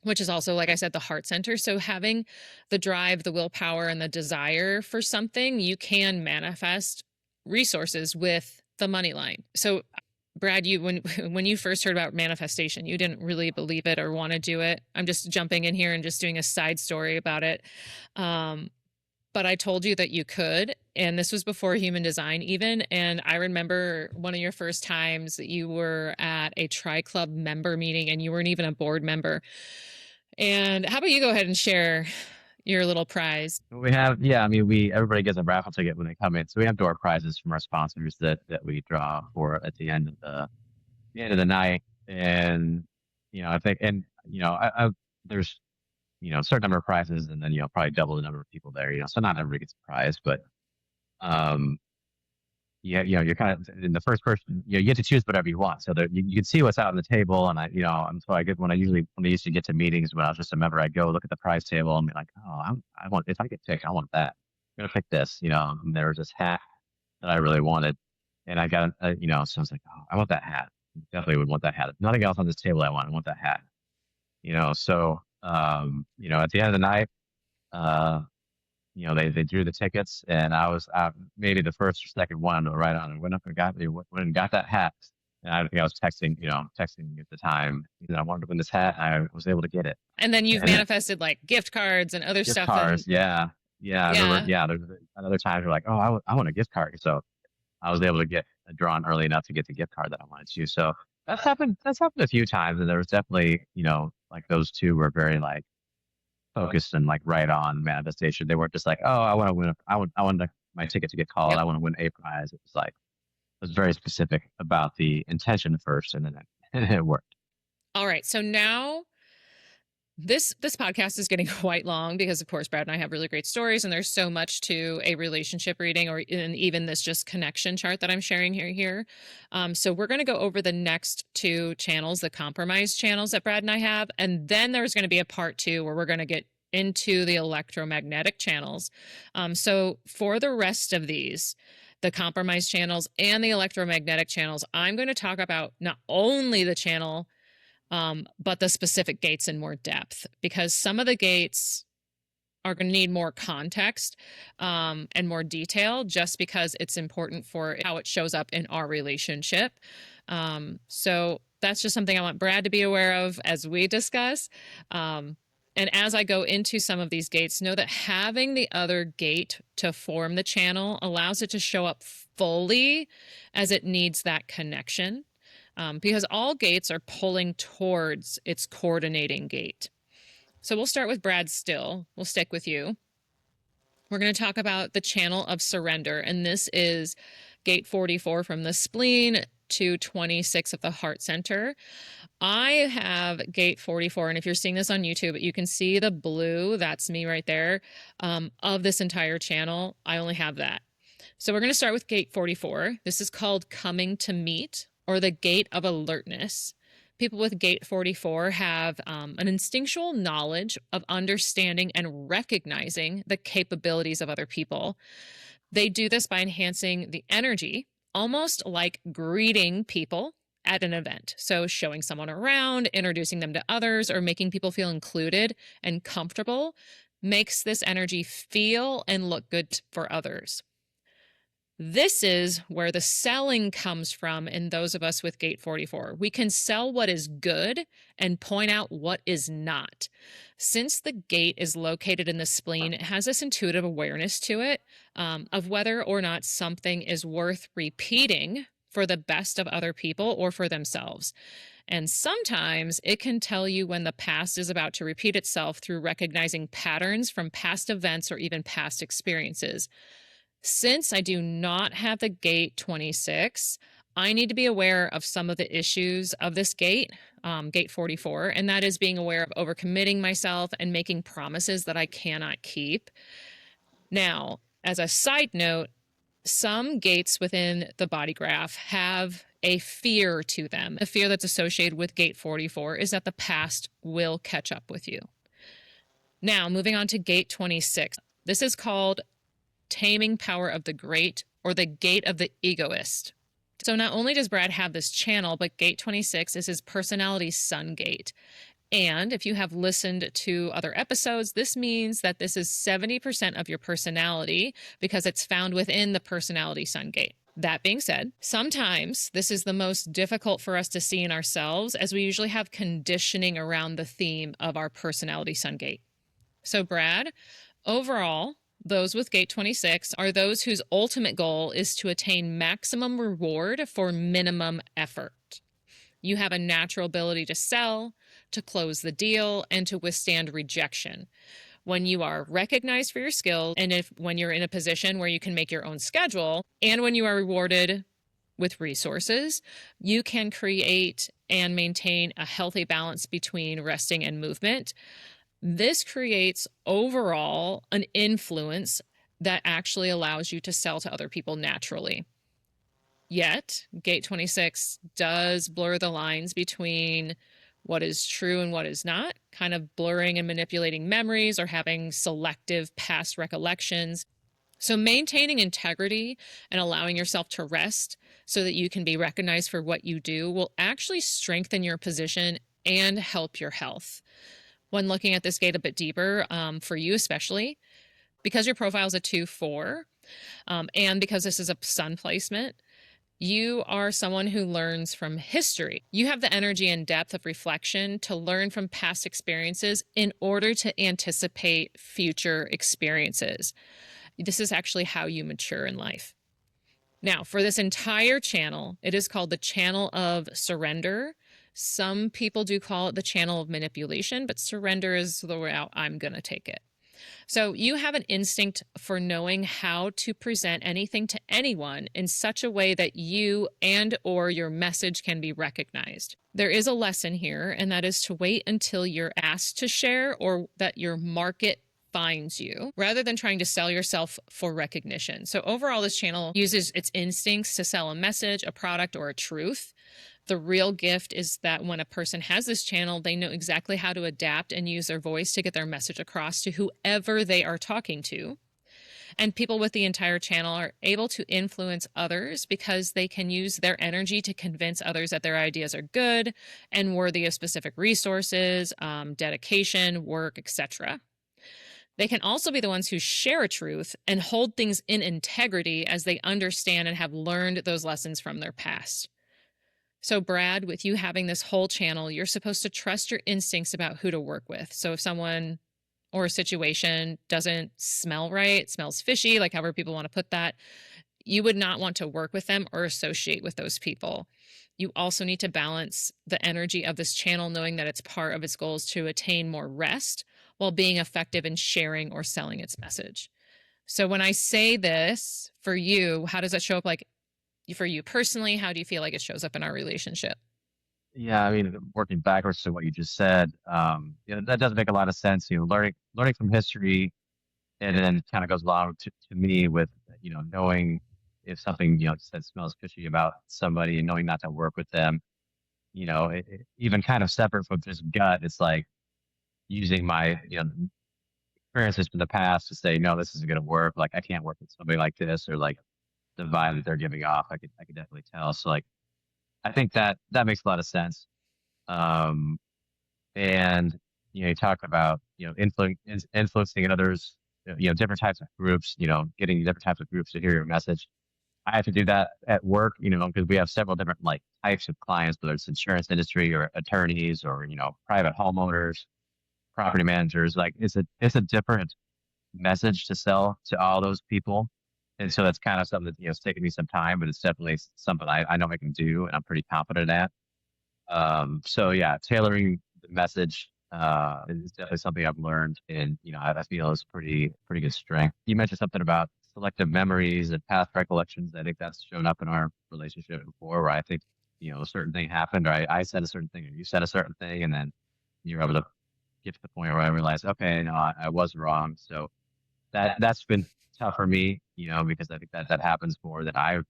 which is also, like I said, the heart center. So having the drive, the willpower, and the desire for something, you can manifest resources with the money line. So Brad, you when you first heard about manifestation, you didn't really believe it or want to do it. I'm just jumping in here and just doing a side story about it. But I told you that you could, and this was before human design even. And I remember one of your first times that you were at a Tri Club member meeting and you weren't even a board member. And how about you go ahead and share your little prize? We have, yeah, I mean, everybody gets a raffle ticket when they come in. So we have door prizes from our sponsors that we draw for at the end of the night. And, I think, and, there's, a certain number of prizes and then, probably double the number of people there, so not everybody gets a prize, but, um, yeah, you're kind of in the first person, you get to choose whatever you want. So there, you can see what's out on the table. And so I get, when I used to get to meetings when I was just a member, I'd go look at the prize table and be like, oh, I want, if I get picked, I want that. I'm going to pick this, and there was this hat that I really wanted. And I got, so I was like, oh, I want that hat. Definitely would want that hat. If nothing else on this table I want that hat. So, at the end of the night, uh, they drew the tickets and I was maybe the first or second one to write on and went up and went and got that hat. And I think I was texting at the time, I wanted to win this hat. And I was able to get it. And then you've And manifested like gift cards and other gift stuff. cards. Yeah. Yeah. I remember, Yeah. there's another times you're like, oh, I want a gift card. So I was able to get drawn early enough to get the gift card that I wanted to. So that's happened a few times. And there was definitely, like those two were very like focused and like right on manifestation. They weren't just like, oh, I want to win. I want my ticket to get called. Yep. I want to win a prize. It was like, it was very specific about the intention first and then it worked. All right. So now this podcast is getting quite long because of course Brad and I have really great stories and there's so much to a relationship reading or even this just connection chart that I'm sharing here. So we're going to go over the next two channels, the compromise channels that Brad and I have, and then there's going to be a part 2 where we're going to get into the electromagnetic channels. So for the rest of these, the compromise channels and the electromagnetic channels, I'm going to talk about not only the channel but the specific gates in more depth, because some of the gates are going to need more context and more detail just because it's important for how it shows up in our relationship. So that's just something I want Brad to be aware of as we discuss. And as I go into some of these gates, know that having the other gate to form the channel allows it to show up fully as it needs that connection. Because all gates are pulling towards its coordinating gate. So we'll start with Brad still. We'll stick with you. We're going to talk about the channel of surrender. And this is gate 44 from the spleen to 26 of the heart center. I have gate 44. And if you're seeing this on YouTube, you can see the blue, that's me right there, of this entire channel. I only have that. So we're going to start with gate 44. This is called coming to meet, or the gate of alertness. People with gate 44 have an instinctual knowledge of understanding and recognizing the capabilities of other people. They do this by enhancing the energy, almost like greeting people at an event. So showing someone around, introducing them to others, or making people feel included and comfortable makes this energy feel and look good for others. This is where the selling comes from in those of us with gate 44. We can sell what is good and point out what is not. Since the gate is located in the spleen, it has this intuitive awareness to it of whether or not something is worth repeating for the best of other people or for themselves. And sometimes it can tell you when the past is about to repeat itself through recognizing patterns from past events or even past experiences. Since I do not have the gate 26, I need to be aware of some of the issues of this gate, gate 44, and that is being aware of overcommitting myself and making promises that I cannot keep. Now, as a side note, some gates within the body graph have a fear to them. A fear that's associated with gate 44 is that the past will catch up with you. Now, moving on to gate 26. This is called Taming Power of the Great, or the Gate of the Egoist. So not only does Brad have this channel, but gate 26 is his personality sun gate. And if you have listened to other episodes, this means that this is 70% of your personality because it's found within the personality sun gate. That being said, sometimes this is the most difficult for us to see in ourselves as we usually have conditioning around the theme of our personality sun gate. So, Brad, overall, those with gate 26 are those whose ultimate goal is to attain maximum reward for minimum effort. You have a natural ability to sell, to close the deal, and to withstand rejection. When you are recognized for your skills, and when you're in a position where you can make your own schedule, and when you are rewarded with resources, you can create and maintain a healthy balance between resting and movement. This creates overall an influence that actually allows you to sell to other people naturally. Yet, gate 26 does blur the lines between what is true and what is not, kind of blurring and manipulating memories or having selective past recollections. So, maintaining integrity and allowing yourself to rest so that you can be recognized for what you do will actually strengthen your position and help your health. When looking at this gate a bit deeper, for you especially, because your profile is a 2-4, and because this is a sun placement, you are someone who learns from history. You have the energy and depth of reflection to learn from past experiences in order to anticipate future experiences. This is actually how you mature in life. Now, for this entire channel, it is called the channel of surrender. Some people do call it the channel of manipulation, but surrender is the route I'm going to take it. So you have an instinct for knowing how to present anything to anyone in such a way that you and or your message can be recognized. There is a lesson here, and that is to wait until you're asked to share or that your market finds you, rather than trying to sell yourself for recognition. So overall, this channel uses its instincts to sell a message, a product, or a truth. The real gift is that when a person has this channel, they know exactly how to adapt and use their voice to get their message across to whoever they are talking to. And people with the entire channel are able to influence others because they can use their energy to convince others that their ideas are good and worthy of specific resources, dedication, work, etc. They can also be the ones who share a truth and hold things in integrity as they understand and have learned those lessons from their past. So, Brad, with you having this whole channel, you're supposed to trust your instincts about who to work with. So if someone or a situation doesn't smell right, smells fishy, like however people want to put that, you would not want to work with them or associate with those people. You also need to balance the energy of this channel, knowing that it's part of its goals to attain more rest while being effective in sharing or selling its message. So when I say this for you, how does that show up like for you personally? How do you feel like it shows up in our relationship? Yeah, I mean, working backwards to what you just said, that does make a lot of sense. Learning from history, and then kind of goes along to me with, knowing if something, said smells fishy about somebody and knowing not to work with them. Even kind of separate from just gut, it's like using my, experiences from the past to say, no, this isn't going to work. Like, I can't work with somebody like this, or like the vibe that they're giving off. I could definitely tell. So like, I think that makes a lot of sense. Um, and you talk about influencing others, different types of groups, getting different types of groups to hear your message. I have to do that at work, because we have several different like types of clients, whether it's insurance industry or attorneys or private homeowners, property managers. Like it's a different message to sell to all those people. And so that's kind of something that, it's taken me some time, but it's definitely something I know I can do and I'm pretty confident at. So yeah, tailoring the message, is definitely something I've learned and, I feel is pretty good strength. You mentioned something about selective memories and past recollections. I think that's shown up in our relationship before where I think, a certain thing happened or I said a certain thing or you said a certain thing. And then you're able to get to the point where I realized, okay, no, I was wrong. So that's been tough for me, because I think that happens more than I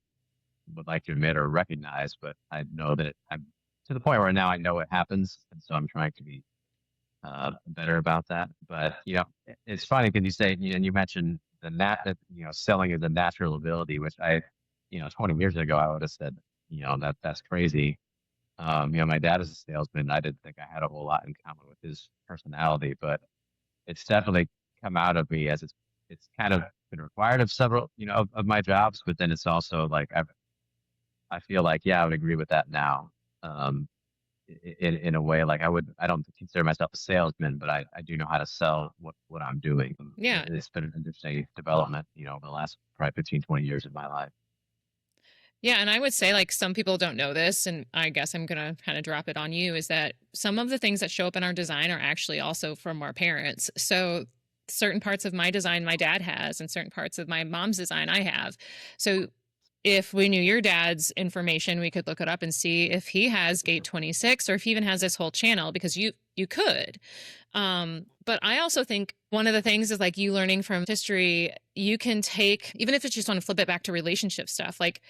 would like to admit or recognize. But I know that I'm to the point where now I know it happens, and so I'm trying to be better about that. But it's funny because you say and you mentioned selling is a natural ability, which 20 years ago I would have said that's crazy. My dad is a salesman. I didn't think I had a whole lot in common with his personality, but it's definitely come out of me as it's kind of been required of several, of my jobs, but then it's also like I feel like, yeah, I would agree with that now. Um, in a way, like I don't consider myself a salesman, but I do know how to sell what I'm doing. Yeah. It's been an interesting development, over the last probably 15, 20 years of my life. Yeah, and I would say like some people don't know this, and I guess I'm gonna kind of drop it on you, is that some of the things that show up in our design are actually also from our parents. So certain parts of my design my dad has, and certain parts of my mom's design I have. So if we knew your dad's information, we could look it up and see if he has gate 26 or if he even has this whole channel, because you could. But I also think one of the things is like you learning from history, you can take, even if it's just want to flip it back to relationship stuff, like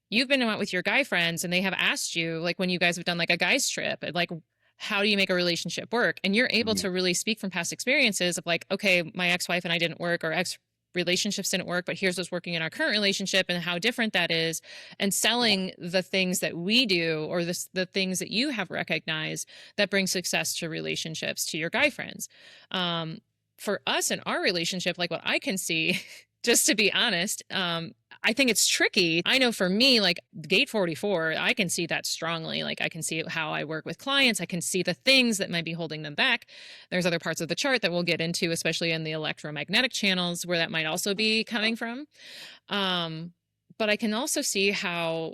you've been out with your guy friends and they have asked you, like when you guys have done like a guys trip, like how do you make a relationship work? And you're able Mhm. to really speak from past experiences of like, okay, my ex-wife and I didn't work, or ex relationships didn't work, but here's what's working in our current relationship and how different that is. And selling the things that we do, or the things that you have recognized that bring success to relationships to your guy friends. For us in our relationship, like what I can see, just to be honest, I think it's tricky. I know for me, like gate 44, I can see that strongly. Like I can see how I work with clients. I can see the things that might be holding them back. There's other parts of the chart that we'll get into, especially in the electromagnetic channels, where that might also be coming from. But I can also see how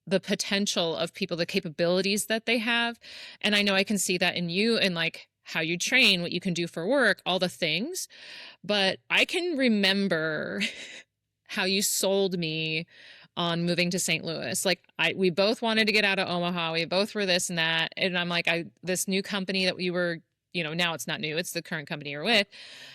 the potential of people, the capabilities that they have. And I know I can see that in you, and like how you train, what you can do for work, all the things. But I can remember how you sold me on moving to St. Louis. Like we both wanted to get out of Omaha. We both were this and that. And I'm like, this new company that we were, now it's not new, it's the current company you're with,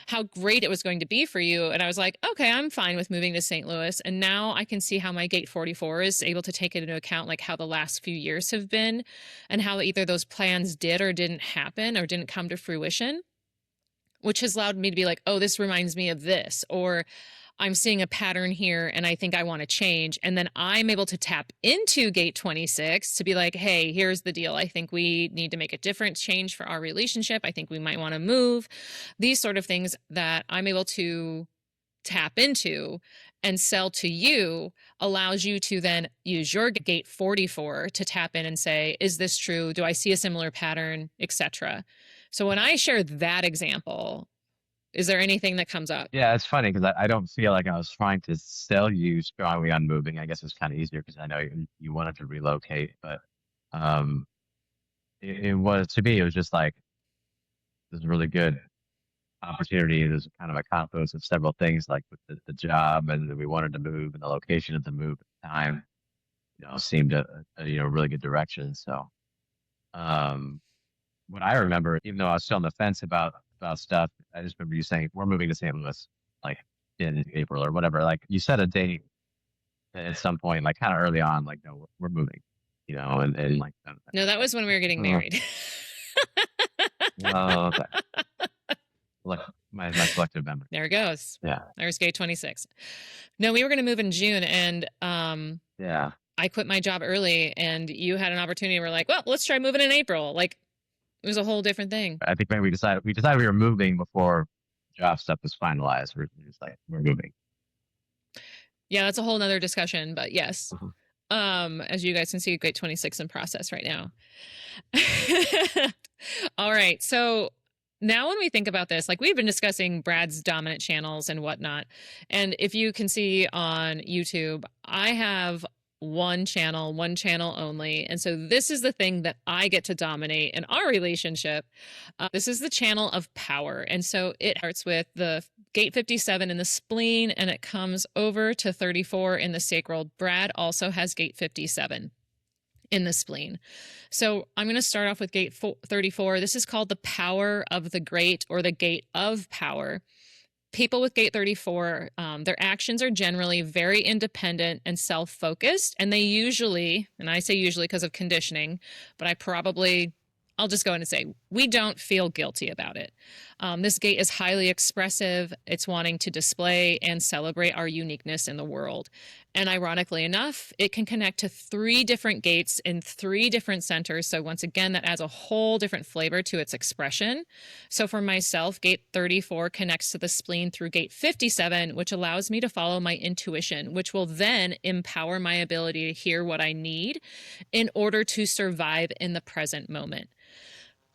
how great it was going to be for you. And I was like, okay, I'm fine with moving to St. Louis. And now I can see how my gate 44 is able to take into account like how the last few years have been, and how either those plans did or didn't happen or didn't come to fruition, which has allowed me to be like, oh, this reminds me of this, or I'm seeing a pattern here and I think I want to change. And then I'm able to tap into gate 26 to be like, hey, here's the deal. I think we need to make a different change for our relationship. I think we might want to move. These sort of things that I'm able to tap into and sell to you allows you to then use your gate 44 to tap in and say, is this true? Do I see a similar pattern, etc. So when I share that example, is there anything that comes up? Yeah, it's funny because I don't feel like I was trying to sell you strongly on moving. I guess it's kind of easier because I know you wanted to relocate, but um, it was to me, it was just like this is a really good opportunity. There's kind of a confluence of several things, like with the job, and we wanted to move, and the location of the move at the time, seemed a really good direction. So, um, what I remember, even though I was still on the fence about stuff, I just remember you saying we're moving to St. Louis, like in April or whatever. Like you set a date at some point, like kind of early on, like no, we're moving, and like No, that was when we were getting oh, married. okay. Like my collective memory. There it goes. Yeah, There's gate 26. No, we were going to move in June, and yeah. I quit my job early, and you had an opportunity. We're like, well, let's try moving in April. Like it was a whole different thing. I think maybe we decided we were moving before job stuff was finalized. We're just like we're moving. Yeah, that's a whole nother discussion, but yes. Mhm. As you guys can see, gate 26 in process right now. All right. So now when we think about this, like we've been discussing Brad's dominant channels and whatnot. And if you can see on YouTube, I have one channel only. And so this is the thing that I get to dominate in our relationship. This is the channel of power. And so it starts with the gate 57 in the spleen, and it comes over to 34 in the sacral. Brad also has gate 57 in the spleen. So I'm going to start off with gate 34. This is called the power of the great, or the gate of power. People with gate 34, their actions are generally very independent and self-focused. And they usually, and I say usually because of conditioning, but I probably I'll just go in and say, we don't feel guilty about it. This gate is highly expressive. It's wanting to display and celebrate our uniqueness in the world. And ironically enough, it can connect to 3 different gates in 3 different centers. So once again, that adds a whole different flavor to its expression. So for myself, gate 34 connects to the spleen through gate 57, which allows me to follow my intuition, which will then empower my ability to hear what I need in order to survive in the present moment.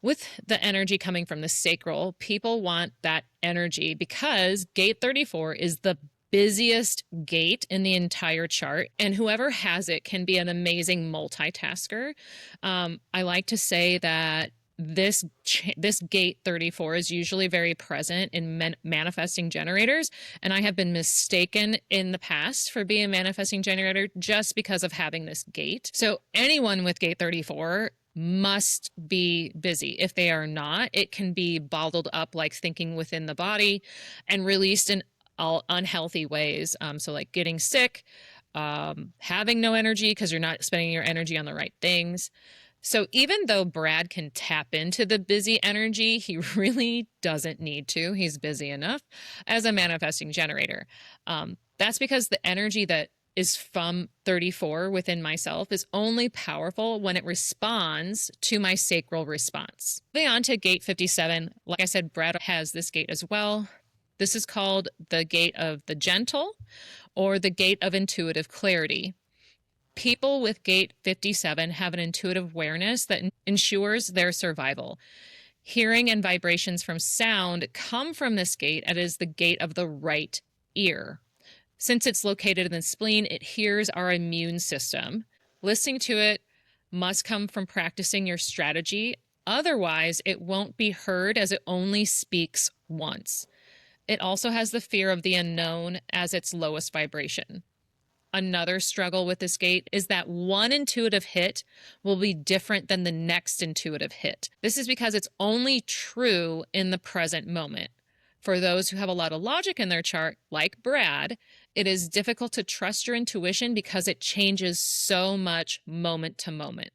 With the energy coming from the sacral, people want that energy because gate 34 is the busiest gate in the entire chart, and whoever has it can be an amazing multitasker. I like to say that this gate 34 is usually very present in manifesting generators, and I have been mistaken in the past for being a manifesting generator just because of having this gate. So anyone with gate 34 must be busy. If they are not, it can be bottled up like thinking within the body and released in all unhealthy ways. So like getting sick, having no energy because you're not spending your energy on the right things. So even though Brad can tap into the busy energy, he really doesn't need to. He's busy enough as a manifesting generator. That's because the energy that is from 34 within myself is only powerful when it responds to my sacral response. Moving on to gate 57, like I said, Brad has this gate as well. This is called the gate of the gentle or the gate of intuitive clarity. People with gate 57 have an intuitive awareness that ensures their survival. Hearing and vibrations from sound come from this gate. It is the gate of the right ear. Since it's located in the spleen, it hears our immune system. Listening to it must come from practicing your strategy. Otherwise, it won't be heard as it only speaks once. It also has the fear of the unknown as its lowest vibration. Another struggle with this gate is that one intuitive hit will be different than the next intuitive hit. This is because it's only true in the present moment. For those who have a lot of logic in their chart, like Brad, it is difficult to trust your intuition because it changes so much moment to moment.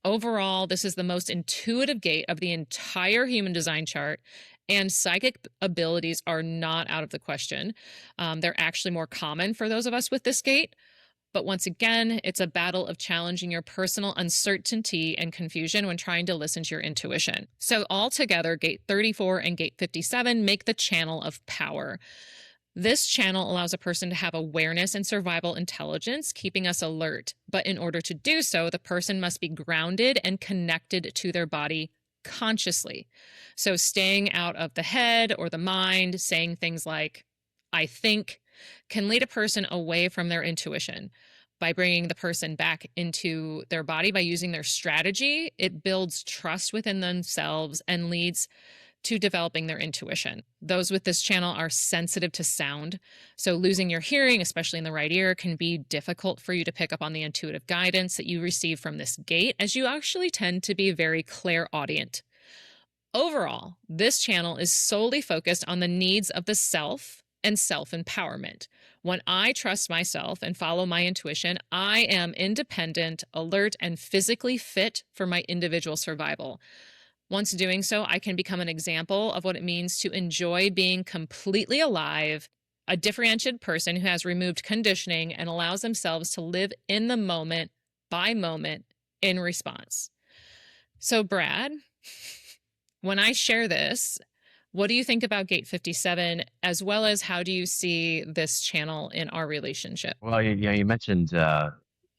Overall, this is the most intuitive gate of the entire human design chart, and psychic abilities are not out of the question. They're actually more common for those of us with this gate. But once again, it's a battle of challenging your personal uncertainty and confusion when trying to listen to your intuition. So altogether, gate 34 and gate 57 make the channel of power. This channel allows a person to have awareness and survival intelligence, keeping us alert. But in order to do so, the person must be grounded and connected to their body consciously. So staying out of the head or the mind, saying things like, I think, can lead a person away from their intuition. By bringing the person back into their body, by using their strategy, it builds trust within themselves and leads to developing their intuition. Those with this channel are sensitive to sound. So losing your hearing, especially in the right ear, can be difficult for you to pick up on the intuitive guidance that you receive from this gate, as you actually tend to be very clairaudient. Overall, this channel is solely focused on the needs of the self and self-empowerment. When I trust myself and follow my intuition, I am independent, alert, and physically fit for my individual survival. Once doing so, I can become an example of what it means to enjoy being completely alive, a differentiated person who has removed conditioning and allows themselves to live in the moment by moment in response. So, Brad, when I share this, what do you think about gate 57, as well as how do you see this channel in our relationship? Well, you mentioned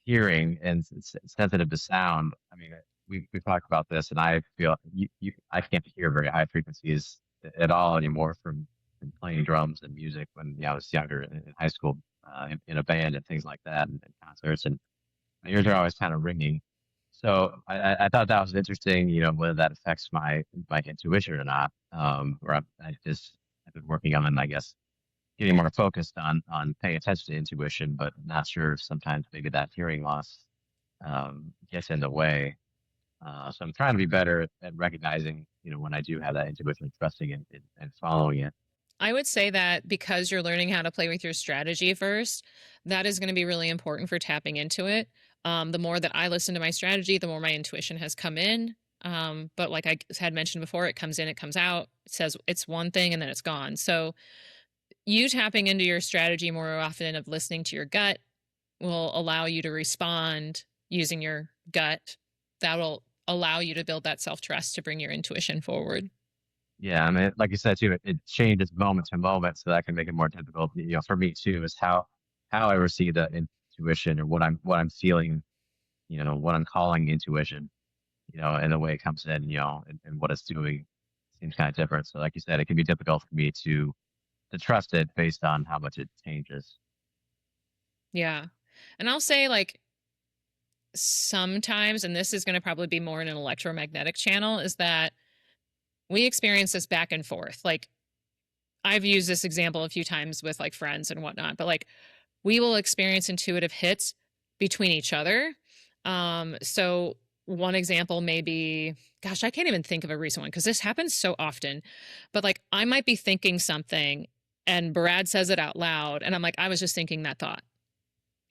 hearing and sensitive to sound. I mean, we talked about this, and I feel I can't hear very high frequencies at all anymore from playing drums and music when I was younger in high school, in a band and things like that, and concerts, and my ears are always kind of ringing. So I thought that was interesting, whether that affects my intuition or not. I've been working on, I guess, getting more focused on paying attention to intuition, but not sure if sometimes maybe that hearing loss gets in the way. So I'm trying to be better at recognizing, when I do have that intuition, trusting it and following it. I would say that because you're learning how to play with your strategy first, that is going to be really important for tapping into it. The more that I listen to my strategy, the more my intuition has come in. But like I had mentioned before, it comes in, it comes out, it says it's one thing and then it's gone. So you tapping into your strategy more often of listening to your gut will allow you to respond using your gut. That will allow you to build that self trust to bring your intuition forward. Yeah, I mean, like you said too, it changes moment to moment, so that can make it more difficult. For me too, is how I receive that intuition or what I'm feeling, what I'm calling intuition, and the way it comes in, and what it's doing seems kind of different. So, like you said, it can be difficult for me to trust it based on how much it changes. Yeah. And I'll say, like, sometimes, and this is going to probably be more in an electromagnetic channel, is that we experience this back and forth. Like, I've used this example a few times with like friends and whatnot, but like we will experience intuitive hits between each other. So one example may be, gosh, I can't even think of a recent one because this happens so often, but like I might be thinking something and Brad says it out loud, and I'm like, I was just thinking that thought.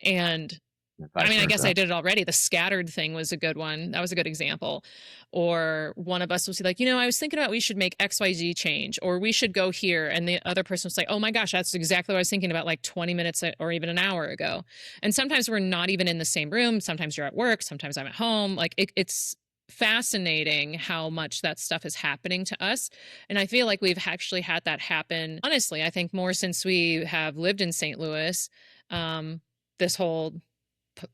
And And I vice mean, I guess I versa. did it already. The scattered thing was a good one. That was a good example. Or one of us was like, I was thinking about we should make XYZ change, or we should go here. And the other person was like, oh my gosh, that's exactly what I was thinking about like 20 minutes or even an hour ago. And sometimes we're not even in the same room. Sometimes you're at work. Sometimes I'm at home. Like it's fascinating how much that stuff is happening to us. And I feel like we've actually had that happen. Honestly, I think more since we have lived in St. Louis. This whole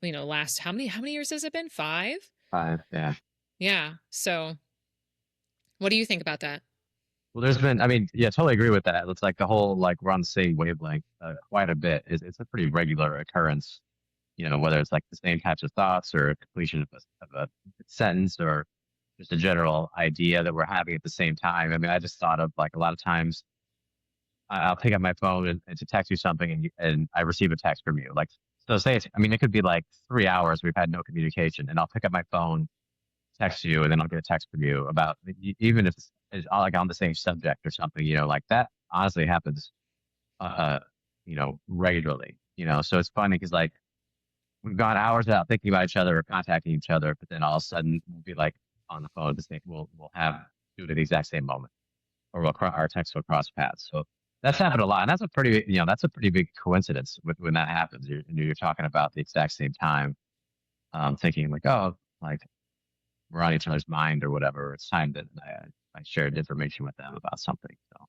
last how many years has it been? 5? 5, yeah. Yeah. So what do you think about that? Well, I mean, yeah, totally agree with that. It's like the whole like we're on the same wavelength quite a bit. It's a pretty regular occurrence, whether it's like the same types of thoughts or completion of a sentence or just a general idea that we're having at the same time. I mean, I just thought of like a lot of times I'll pick up my phone and to text you something and I receive a text from you. Like, so I mean, it could be like 3 hours we've had no communication and I'll pick up my phone, text you, and then I'll get a text from you about even if it's like on the same subject or something, like that honestly happens, uh, regularly, so it's funny because like we've gone hours without thinking about each other or contacting each other, but then all of a sudden we'll be like on the phone at the same, we'll have do it at the exact same moment or our text will cross paths. So that's happened a lot. And that's a pretty big coincidence when that happens. You're talking about the exact same time, thinking like, oh, like we're on each other's mind or whatever. It's time that I shared information with them about something. So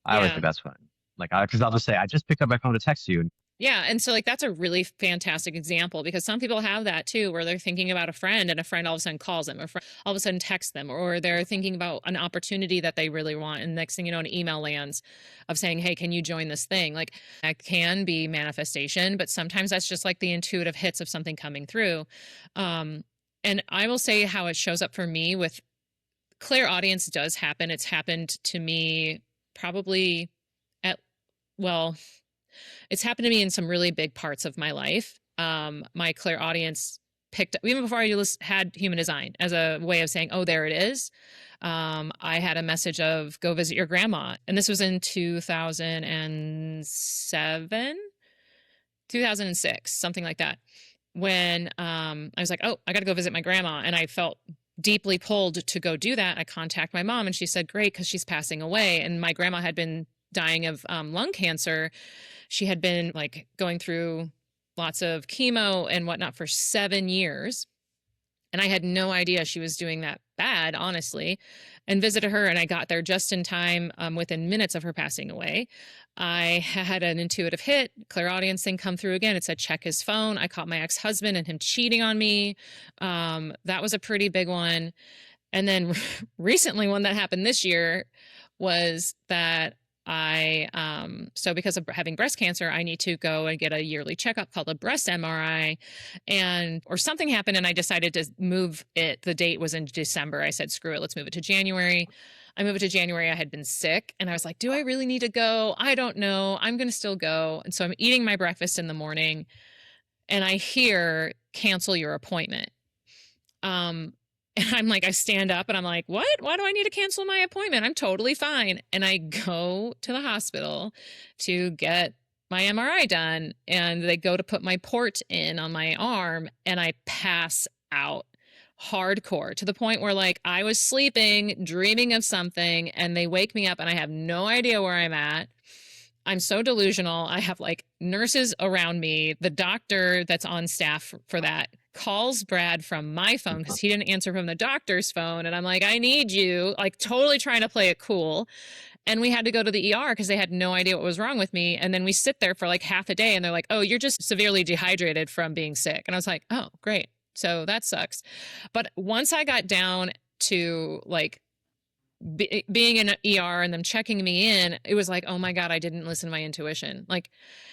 I always Yeah. think that's fun. Like, because I'll just say, I just picked up my phone to text you. And Yeah. And so like that's a really fantastic example because some people have that too, where they're thinking about a friend and a friend all of a sudden calls them, or all of a sudden texts them, or they're thinking about an opportunity that they really want. And next thing you know, an email lands of saying, hey, can you join this thing? Like that can be manifestation, but sometimes that's just like the intuitive hits of something coming through. Um, and I will say how it shows up for me with clairaudience does happen. It's happened to me probably at, well, it's happened to me in some really big parts of my life. My clairaudience picked up, even before I had human design, as a way of saying, oh, there it is. I had a message of go visit your grandma. And this was in 2007, 2006, something like that. When I was like, oh, I got to go visit my grandma. And I felt deeply pulled to go do that. I contact my mom and she said, great, because she's passing away. And my grandma had been dying of lung cancer. She had been like going through lots of chemo and whatnot for 7 years. And I had no idea she was doing that bad, honestly, and visited her. And I got there just in time, within minutes of her passing away. I had an intuitive hit, clairaudience thing come through again. It said, check his phone. I caught my ex-husband and him cheating on me. That was a pretty big one. And then recently, one that happened this year was that so because of having breast cancer, I need to go and get a yearly checkup called a breast MRI, or something happened and I decided to move it. The date was in December. I said, screw it, let's move it to January. I moved it to January. I had been sick and I was like, do I really need to go? I don't know. I'm going to still go. And so I'm eating my breakfast in the morning and I hear cancel your appointment. And I'm like, I stand up and I'm like, what? Why do I need to cancel my appointment? I'm totally fine. And I go to the hospital to get my MRI done. And they go to put my port in on my arm and I pass out. hardcore, to the point where like I was sleeping, dreaming of something, and they wake me up and I have no idea where I'm at. I'm so delusional. I have like nurses around me. The doctor that's on staff for that calls Brad from my phone because he didn't answer from the doctor's phone. And I'm like, I need you, like totally trying to play it cool. And we had to go to the ER because they had no idea what was wrong with me. And then we sit there for like half a day and they're like, oh, you're just severely dehydrated from being sick. And I was like, oh, great. So that sucks. But once I got down to like being in an ER and them checking me in, it was like, oh my God, I didn't listen to my intuition. Like,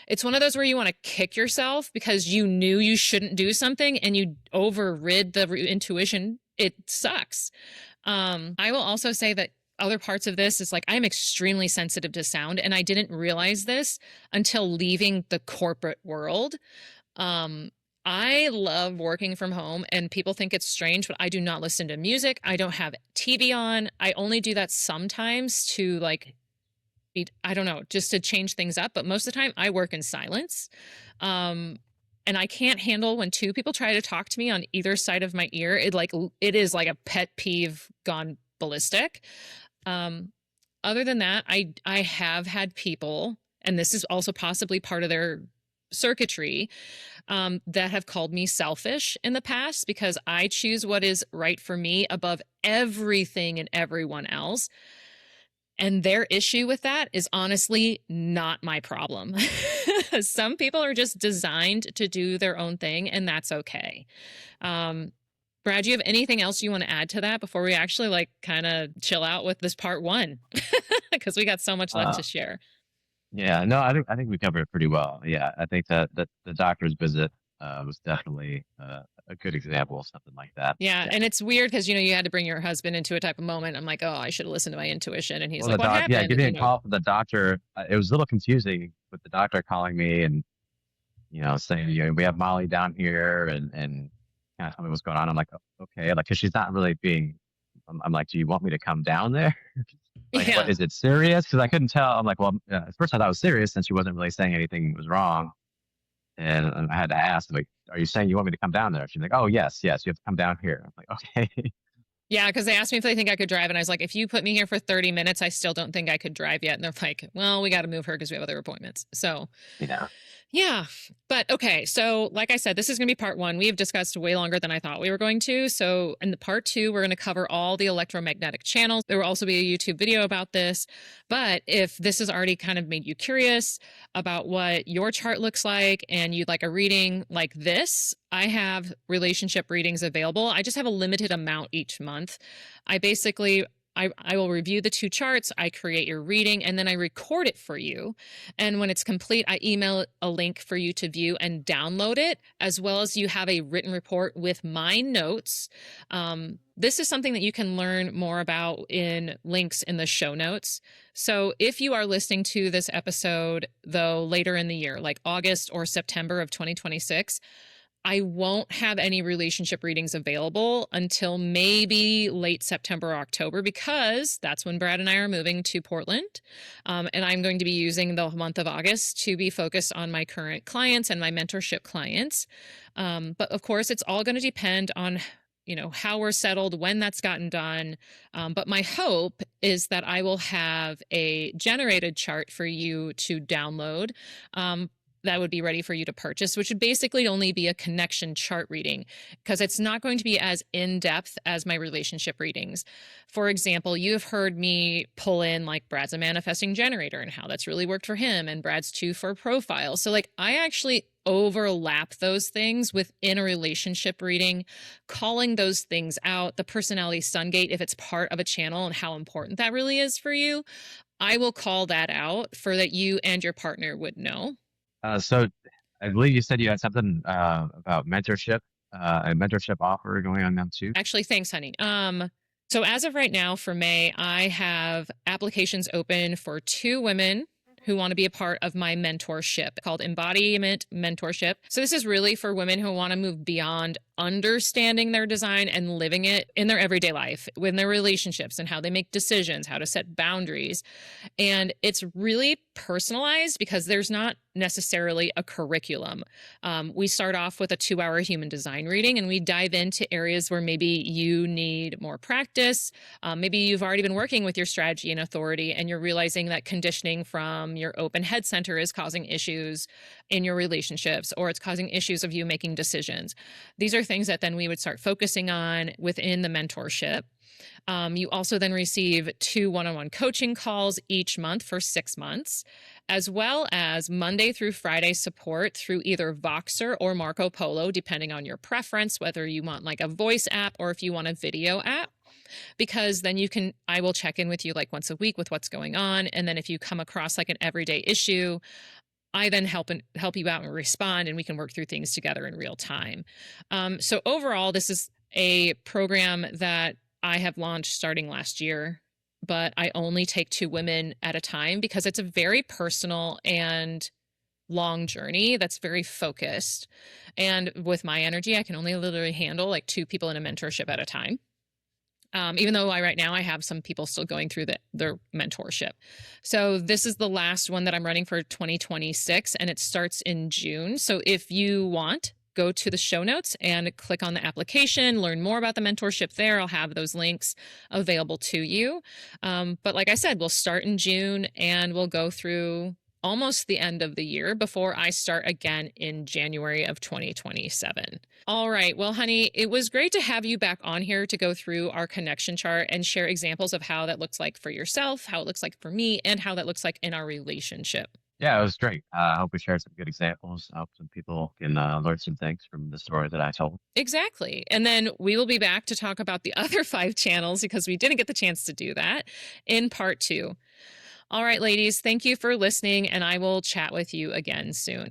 it's one of those where you want to kick yourself because you knew you shouldn't do something and you overrid the intuition. It sucks. I will also say that other parts of this is like, I'm extremely sensitive to sound, and I didn't realize this until leaving the corporate world. I love working from home, and people think it's strange, but I do not listen to music. I don't have TV on. I only do that sometimes to like, I don't know, just to change things up. But most of the time I work in silence. And I can't handle when two people try to talk to me on either side of my ear. It is like a pet peeve gone ballistic. Other than that, I have had people, and this is also possibly part of their circuitry, that have called me selfish in the past because I choose what is right for me above everything and everyone else. And their issue with that is honestly not my problem. Some people are just designed to do their own thing, and that's okay. Brad, do you have anything else you want to add to that before we actually like kind of chill out with this part one? Because we got so much left to share. Yeah, no, I think we covered it pretty well. Yeah, I think that the doctor's visit was definitely a good example of something like that. Yeah, Yeah. and it's weird because you had to bring your husband into a type of moment. I'm like, oh, I should have listened to my intuition, and he's Well, like, what yeah, happened? getting And a call from the doctor, it was a little confusing with the doctor calling me and saying we have Molly down here and kind of tell me what's going on. I'm like, "Oh, okay, like because she's not really being. I'm like, do you want me to come down there? Like, what yeah, is it serious? Because I couldn't tell. I'm like, well, at first I thought it was serious since she wasn't really saying anything was wrong. And I had to ask, like, are you saying you want me to come down there? She's like, oh, yes, yes, you have to come down here. I'm like, okay. yeah, because they asked me if they think I could drive, and I was like, if you put me here for 30 minutes, I still don't think I could drive yet. And they're like, well, we got to move her because we have other appointments. So Yeah. yeah. But okay. So, like I said, this is going to be part one. We have discussed way longer than I thought we were going to. So, in the part two, we're going to cover all the electromagnetic channels. There will also be a YouTube video about this. But if this has already kind of made you curious about what your chart looks like and you'd like a reading like this, I have relationship readings available. I just have a limited amount each month. I will review the two charts, I create your reading, and then I record it for you. And when it's complete, I email a link for you to view and download it, as well as you have a written report with my notes. This is something that you can learn more about in links in the show notes. So if you are listening to this episode, though, later in the year, like August or September of 2026, I won't have any relationship readings available until maybe late September or October, because that's when Brad and I are moving to Portland. And I'm going to be using the month of August to be focused on my current clients and my mentorship clients. But of course, it's all going to depend on how we're settled, when that's gotten done. But my hope is that I will have a generated chart for you to download. That would be ready for you to purchase, which would basically only be a connection chart reading, because it's not going to be as in-depth as my relationship readings. For example, you have heard me pull in like Brad's a manifesting generator and how that's really worked for him, and Brad's 2-4 profile. So like I actually overlap those things within a relationship reading, calling those things out, the personality sun gate, if it's part of a channel and how important that really is for you. I will call that out for that you and your partner would know. So I believe you said you had something about mentorship, a mentorship offer going on now too. Actually, thanks, honey. So as of right now for May, I have applications open for 2 women who want to be a part of my mentorship called Embodiment Mentorship. So this is really for women who want to move beyond understanding their design and living it in their everyday life, in their relationships, and how they make decisions, how to set boundaries. And it's really personalized because there's not necessarily a curriculum. We start off with a 2-hour human design reading, and we dive into areas where maybe you need more practice. Maybe you've already been working with your strategy and authority, and you're realizing that conditioning from your open head center is causing issues in your relationships, or it's causing issues of you making decisions. These are things that then we would start focusing on within the mentorship. You also then receive 2 one-on-one coaching calls each month for 6 months, as well as Monday through Friday support through either Voxer or Marco Polo, depending on your preference, whether you want like a voice app or if you want a video app. Because then I will check in with you like once a week with what's going on. And then if you come across like an everyday issue, I then help you out and respond, and we can work through things together in real time. So overall, this is a program that I have launched starting last year, but I only take 2 women at a time because it's a very personal and long journey that's very focused. And with my energy, I can only literally handle like 2 people in a mentorship at a time. Even though right now I have some people still going through their mentorship. So this is the last one that I'm running for 2026, and it starts in June. So if you want, go to the show notes and click on the application, learn more about the mentorship there. I'll have those links available to you. But like I said, we'll start in June and we'll go through almost the end of the year before I start again in January of 2027. All right. Well, honey, it was great to have you back on here to go through our connection chart and share examples of how that looks like for yourself, how it looks like for me, and how that looks like in our relationship. Yeah, it was great. I hope we shared some good examples. I hope some people can learn some things from the story that I told. Exactly. And then we will be back to talk about the other 5 channels because we didn't get the chance to do that in part 2. All right, ladies, thank you for listening, and I will chat with you again soon.